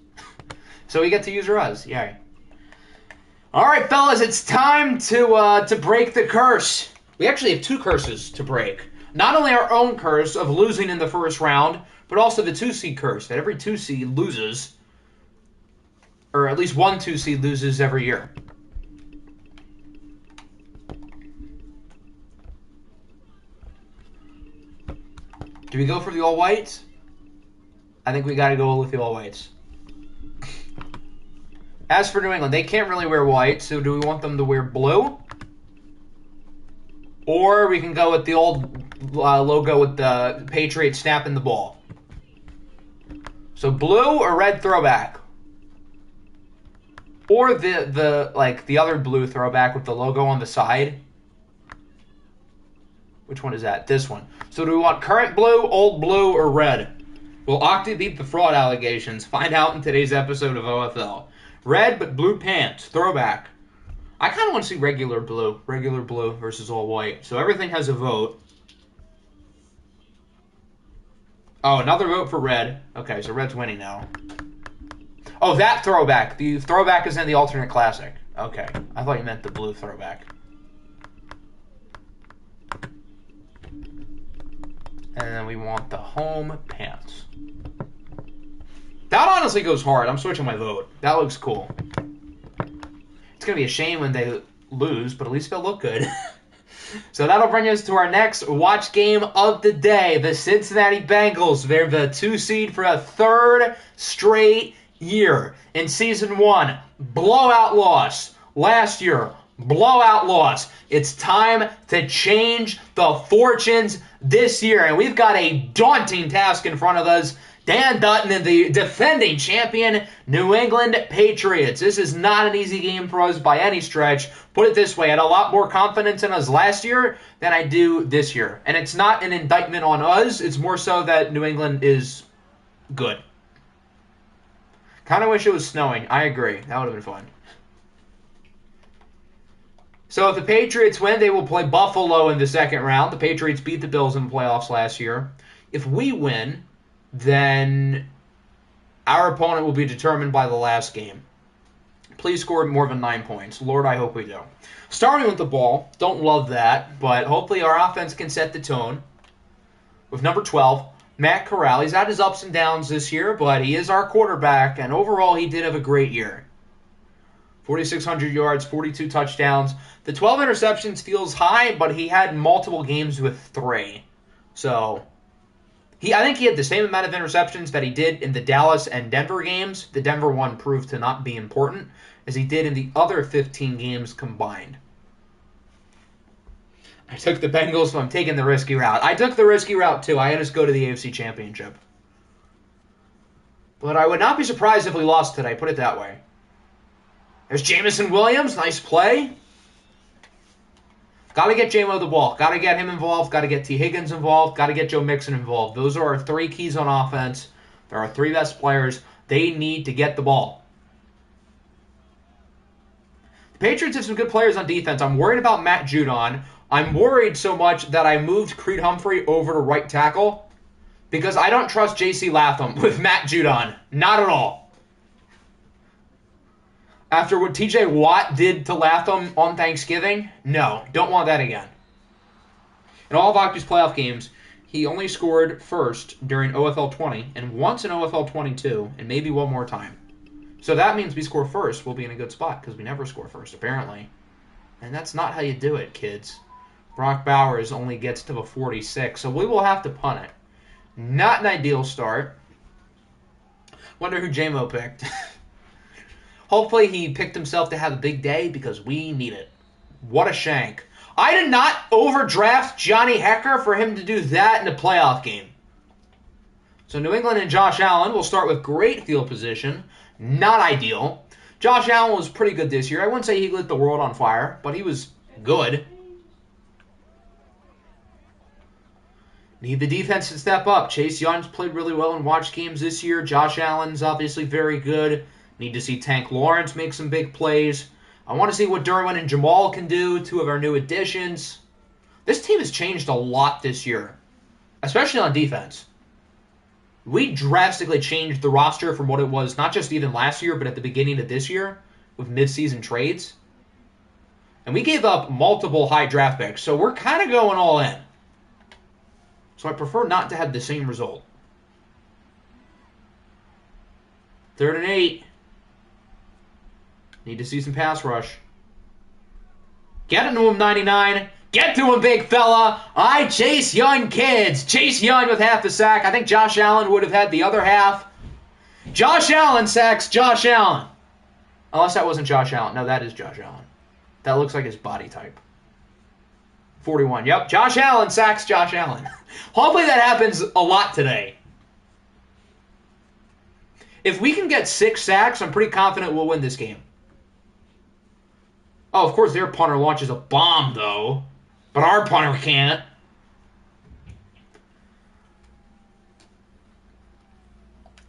So we get to use Raz. Yay. All right, fellas, it's time to break the curse. We actually have 2 curses to break. Not only our own curse of losing in the first round, but also the 2-seed curse, that every 2-seed loses, or at least one 2-seed loses every year. Do we go for the all-whites? I think we got to go with the all-whites. As for New England, they can't really wear white, so do we want them to wear blue? Or we can go with the old logo with the Patriots snapping the ball. So blue or red throwback? Or the other blue throwback with the logo on the side? Which one is that? This one. So do we want current blue, old blue, or red? Will Octa beat the fraud allegations? Find out in today's episode of OFL. Red but blue pants. Throwback. I kind of want to see regular blue. Regular blue versus all white. So everything has a vote. Oh, another vote for red. Okay, so red's winning now. Oh, that throwback. The throwback is in the alternate classic. Okay. I thought you meant the blue throwback. And then we want the home pants. That honestly goes hard. I'm switching my vote. That looks cool. It's going to be a shame when they lose, but at least they'll look good. So that'll bring us to our next watch game of the day. The Cincinnati Bengals. They're the 2 seed for a 3rd straight year. In Season 1, blowout loss. Last year, blowout loss. It's time to change the fortunes this year. And we've got a daunting task in front of us. Dan Dutton and the defending champion New England Patriots. This is not an easy game for us by any stretch. Put it this way, I had a lot more confidence in us last year than I do this year. And it's not an indictment on us. It's more so that New England is good. Kind of wish it was snowing. I agree. That would have been fun. So if the Patriots win, they will play Buffalo in the second round. The Patriots beat the Bills in the playoffs last year. If we win, then our opponent will be determined by the last game. Please score more than 9 points. Lord, I hope we do. Starting with the ball, don't love that, but hopefully our offense can set the tone. With number 12, Matt Corral. He's had his ups and downs this year, but he is our quarterback, and overall he did have a great year. 4,600 yards, 42 touchdowns. The 12 interceptions feels high, but he had multiple games with 3. So I think he had the same amount of interceptions that he did in the Dallas and Denver games. The Denver one proved to not be important, as he did in the other 15 games combined. I took the Bengals, so I'm taking the risky route. I took the risky route, too. I had us go to the AFC Championship. But I would not be surprised if we lost today, put it that way. There's Jamison Williams, nice play. Got to get J-Mo the ball. Got to get him involved. Got to get T. Higgins involved. Got to get Joe Mixon involved. Those are our 3 keys on offense. There are 3 best players. They need to get the ball. The Patriots have some good players on defense. I'm worried about Matt Judon. I'm worried so much that I moved Creed Humphrey over to right tackle because I don't trust J.C. Latham with Matt Judon. Not at all. After what T.J. Watt did to Latham on Thanksgiving, no, don't want that again. In all of Octo's playoff games, he only scored first during OFL 20 and once in OFL 22 and maybe one more time. So that means we score first, we'll be in a good spot because we never score first, apparently. And that's not how you do it, kids. Brock Bowers only gets to the 46, so we will have to punt it. Not an ideal start. Wonder who J-Mo picked. Hopefully he picked himself to have a big day because we need it. What a shank. I did not overdraft Johnny Hecker for him to do that in a playoff game. So New England and Josh Allen will start with great field position. Not ideal. Josh Allen was pretty good this year. I wouldn't say he lit the world on fire, but he was good. Need the defense to step up. Chase Young's played really well in watch games this year. Josh Allen's obviously very good. Need to see Tank Lawrence make some big plays. I want to see what Derwin and Jamal can do, 2 of our new additions. This team has changed a lot this year, especially on defense. We drastically changed the roster from what it was, not just even last year, but at the beginning of this year with midseason trades. And we gave up multiple high draft picks, so we're kind of going all in. So I prefer not to have the same result. 3rd and 8. Need to see some pass rush. Get into him, 99. Get to him, big fella. I chase young kids. Chase Young with half the sack. I think Josh Allen would have had the other half. Josh Allen sacks Josh Allen. Unless that wasn't Josh Allen. No, that is Josh Allen. That looks like his body type. 41. Yep, Josh Allen sacks Josh Allen. Hopefully that happens a lot today. If we can get 6 sacks, I'm pretty confident we'll win this game. Oh, of course, their punter launches a bomb, though. But our punter can't.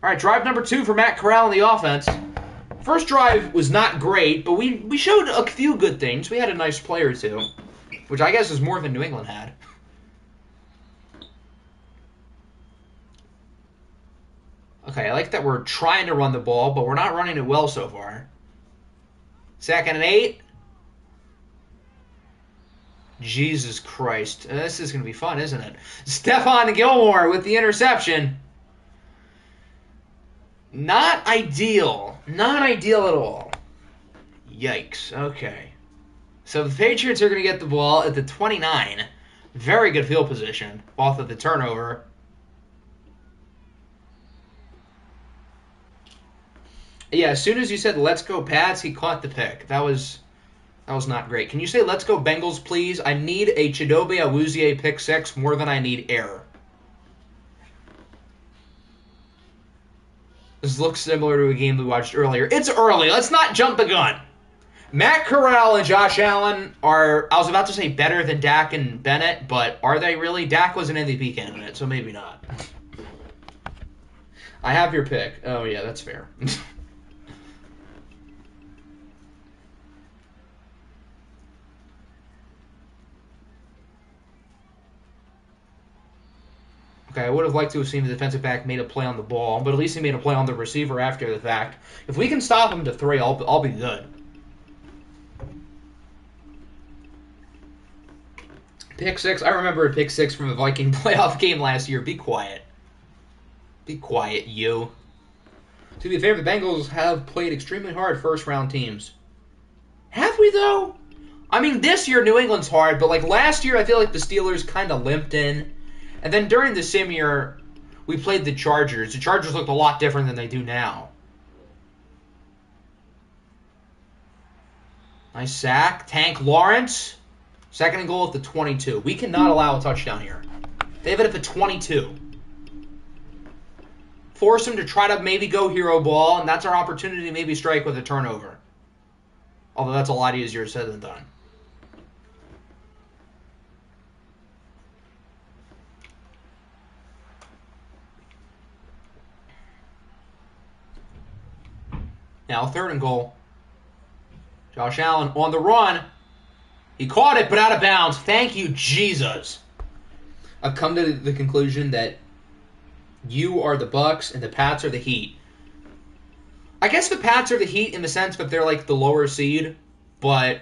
All right, drive number 2 for Matt Corral in the offense. First drive was not great, but we showed a few good things. We had a nice play or two, which I guess is more than New England had. Okay, I like that we're trying to run the ball, but we're not running it well so far. 2nd and 8. Jesus Christ. This is going to be fun, isn't it? Stephon Gilmore with the interception. Not ideal. Not ideal at all. Yikes. Okay. So the Patriots are going to get the ball at the 29. Very good field position off of the turnover. Yeah, as soon as you said, let's go Pats, he caught the pick. That was not great. Can you say, let's go Bengals, please? I need a Chidobe Awuzie pick 6 more than I need air. This looks similar to a game we watched earlier. It's early. Let's not jump the gun. Matt Corral and Josh Allen are, I was about to say better than Dak and Bennett, but are they really? Dak was an MVP candidate, so maybe not. I have your pick. Oh, yeah, that's fair. Okay, I would have liked to have seen the defensive back made a play on the ball, but at least he made a play on the receiver after the fact. If we can stop him to 3, I'll be good. Pick 6. I remember a pick 6 from a Viking playoff game last year. Be quiet. Be quiet, you. To be fair, the Bengals have played extremely hard first-round teams. Have we, though? I mean, this year New England's hard, but like last year I feel like the Steelers kind of limped in. And then during the sim year, we played the Chargers. The Chargers looked a lot different than they do now. Nice sack. Tank Lawrence. 2nd and goal at the 22. We cannot allow a touchdown here. They have it at the 22. Force them to try to maybe go hero ball, and that's our opportunity to maybe strike with a turnover. Although that's a lot easier said than done. Now 3rd and goal. Josh Allen on the run. He caught it, but out of bounds. Thank you, Jesus. I've come to the conclusion that you are the Bucks and the Pats are the Heat. I guess the Pats are the Heat in the sense that they're like the lower seed, but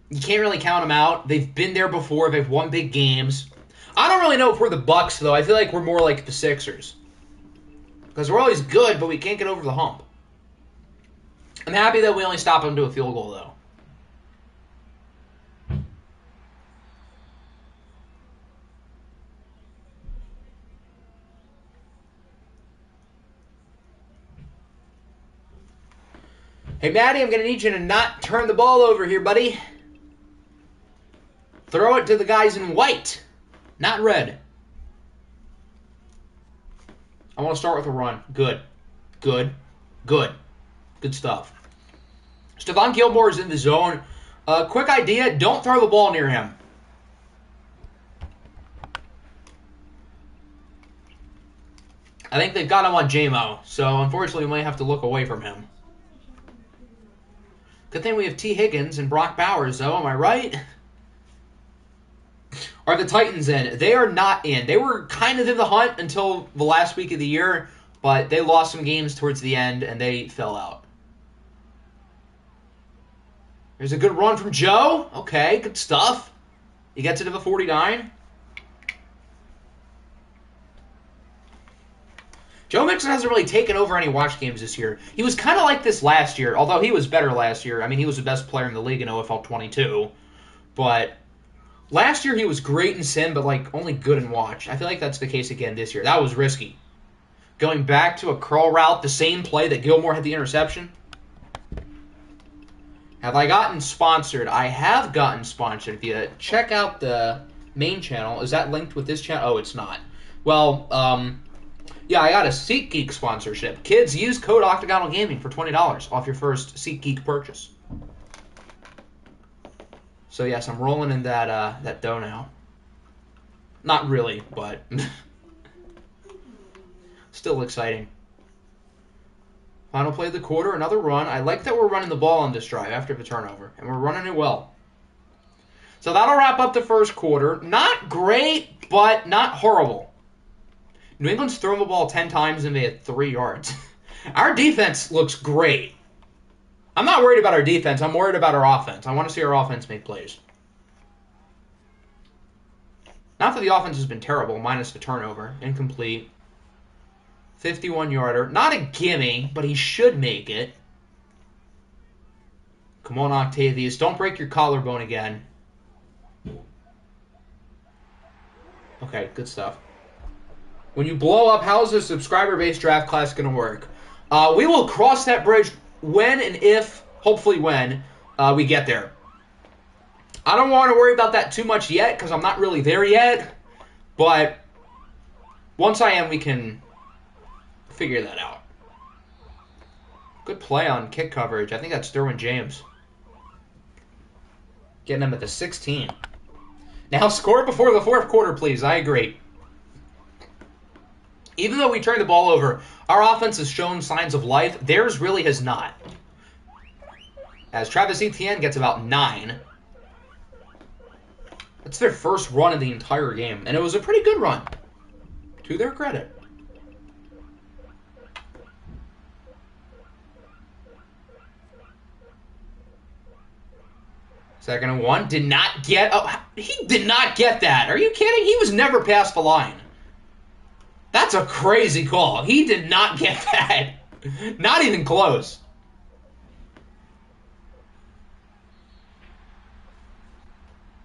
you can't really count them out. They've been there before. They've won big games. I don't really know if we're the Bucks, though. I feel like we're more like the Sixers. Because we're always good, but we can't get over the hump. I'm happy that we only stop them to a field goal, though. Hey, Maddie, I'm going to need you to not turn the ball over here, buddy. Throw it to the guys in white, not red. I want to start with a run. Good. Good. Good. Good stuff. Stephon Gilmore is in the zone. Quick idea, don't throw the ball near him. I think they've got him on JMO, so unfortunately we might have to look away from him. Good thing we have T. Higgins and Brock Bowers, though, am I right? Are the Titans in? They are not in. They were kind of in the hunt until the last week of the year, but they lost some games towards the end, and they fell out. There's a good run from Joe. Okay, good stuff. He gets it to the 49. Joe Mixon hasn't really taken over any watch games this year. He was kind of like this last year, although he was better last year. I mean, he was the best player in the league in OFL 22. But last year he was great in sim, but like only good in watch. I feel like that's the case again this year. That was risky. Going back to a curl route, the same play that Gilmore had the interception. Have I gotten sponsored? I have gotten sponsored. If you check out the main channel, is that linked with this channel? Oh, it's not. Well, yeah, I got a SeatGeek sponsorship. Kids, use code Octagonal Gaming for $20 off your first SeatGeek purchase. So yes, I'm rolling in that dough now. Not really, but still exciting. Final play of the quarter, another run. I like that we're running the ball on this drive after the turnover, and we're running it well. So that'll wrap up the first quarter. Not great, but not horrible. New England's thrown the ball 10 times and they had 3 yards. Our defense looks great. I'm not worried about our defense. I'm worried about our offense. I want to see our offense make plays. Not that the offense has been terrible, minus the turnover. Incomplete. 51-yarder. Not a gimme, but he should make it. Come on, Octavius. Don't break your collarbone again. Okay, good stuff. When you blow up, how's the subscriber-based draft class going to work? We will cross that bridge when and if, hopefully when, we get there. I don't want to worry about that too much yet because I'm not really there yet. But once I am, we can figure that out. Good play on kick coverage. I think that's Derwin James. Getting him at the 16. Now score before the fourth quarter, please. I agree. Even though we turned the ball over, our offense has shown signs of life. Theirs really has not. As Travis Etienne gets about 9. That's their first run of the entire game. And it was a pretty good run. To their credit. Second and 1. Did not get... Oh, he did not get that. Are you kidding? He was never past the line. That's a crazy call. He did not get that. Not even close.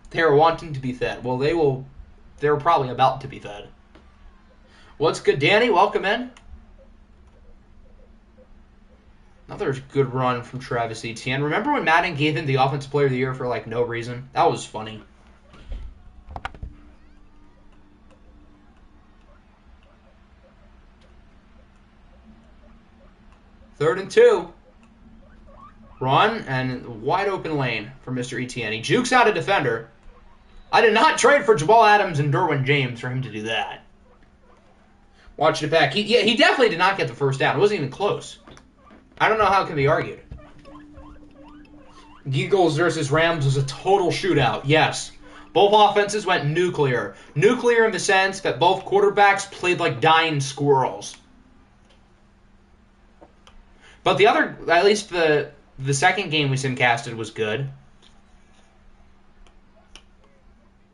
They're wanting to be fed. Well, they're probably about to be fed. What's good, Danny? Welcome in. Another good run from Travis Etienne. Remember when Madden gave him the Offensive Player of the Year for, like, no reason? That was funny. Third and 2. Run and wide open lane for Mr. Etienne. He jukes out a defender. I did not trade for Jamal Adams and Derwin James for him to do that. Watch it back. He definitely did not get the first down. It wasn't even close. I don't know how it can be argued. Eagles versus Rams was a total shootout. Yes. Both offenses went nuclear. Nuclear in the sense that both quarterbacks played like dying squirrels. But the other, at least the second game we simcasted was good.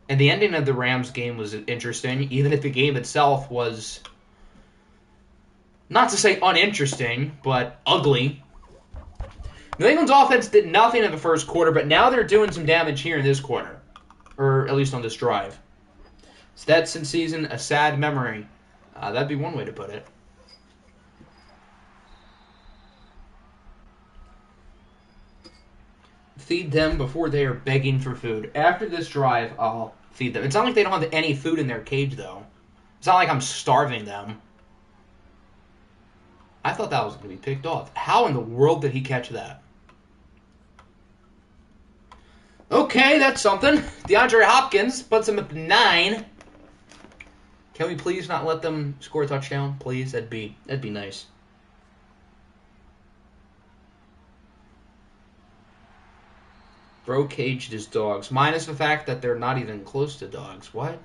And the ending of the Rams game was interesting, even if the game itself was, not to say uninteresting, but ugly. New England's offense did nothing in the first quarter, but now they're doing some damage here in this quarter. Or at least on this drive. Stetson season, a sad memory. That'd be one way to put it. Feed them before they are begging for food. After this drive, I'll feed them. It's not like they don't have any food in their cage, though. It's not like I'm starving them. I thought that was going to be picked off. How in the world did he catch that? Okay, that's something. DeAndre Hopkins puts him at 9. Can we please not let them score a touchdown? Please, that'd be nice. Bro caged his dogs. Minus the fact that they're not even close to dogs. What?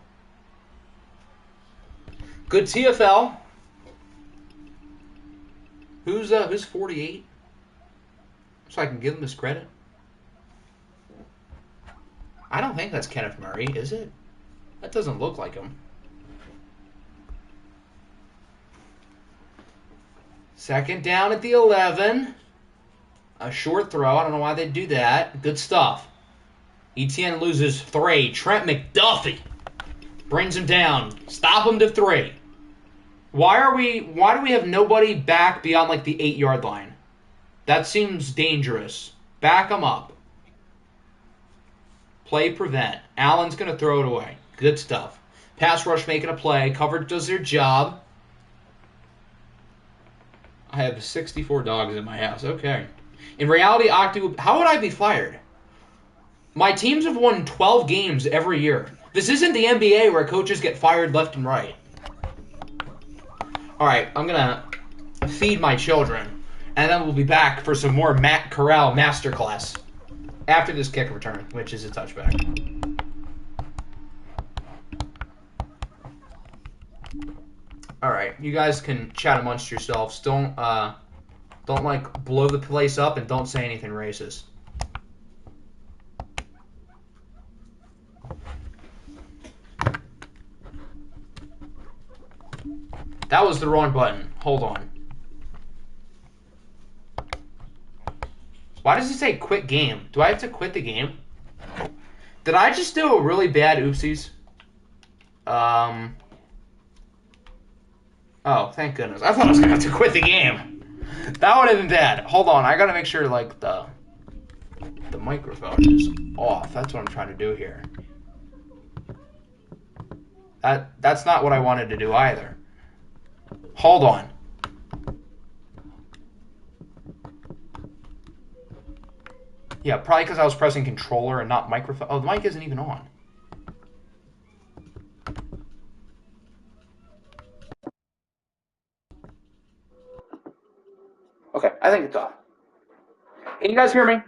Good TFL. Who's 48? So I can give him this credit. I don't think that's Kenneth Murray, is it? That doesn't look like him. Second down at the 11. A short throw. I don't know why they'd do that. Good stuff. Etienne loses 3. Trent McDuffie brings him down. Stop him to 3. Why do we have nobody back beyond like the 8-yard line? That seems dangerous. Back him up. Play prevent. Allen's going to throw it away. Good stuff. Pass rush making a play. Coverage does their job. I have 64 dogs in my house. Okay. In reality, Octu, how would I be fired? My teams have won 12 games every year. This isn't the NBA where coaches get fired left and right. Alright, I'm going to feed my children, and then we'll be back for some more Matt Corral masterclass after this kick return, which is a touchback. Alright, you guys can chat amongst yourselves. Don't like blow the place up and don't say anything racist. That was the wrong button. Hold on. Why does it say quit game? Do I have to quit the game? Did I just do a really bad oopsies? Oh, thank goodness. I thought I was going to have to quit the game. That would have been bad. Hold on. I got to make sure, like, the microphone is off. That's what I'm trying to do here. That's not what I wanted to do either. Hold on. Yeah, probably because I was pressing controller and not microphone. Oh, the mic isn't even on. Okay, I think it's off. Can you guys hear me?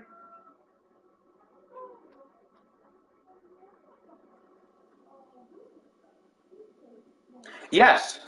Yes.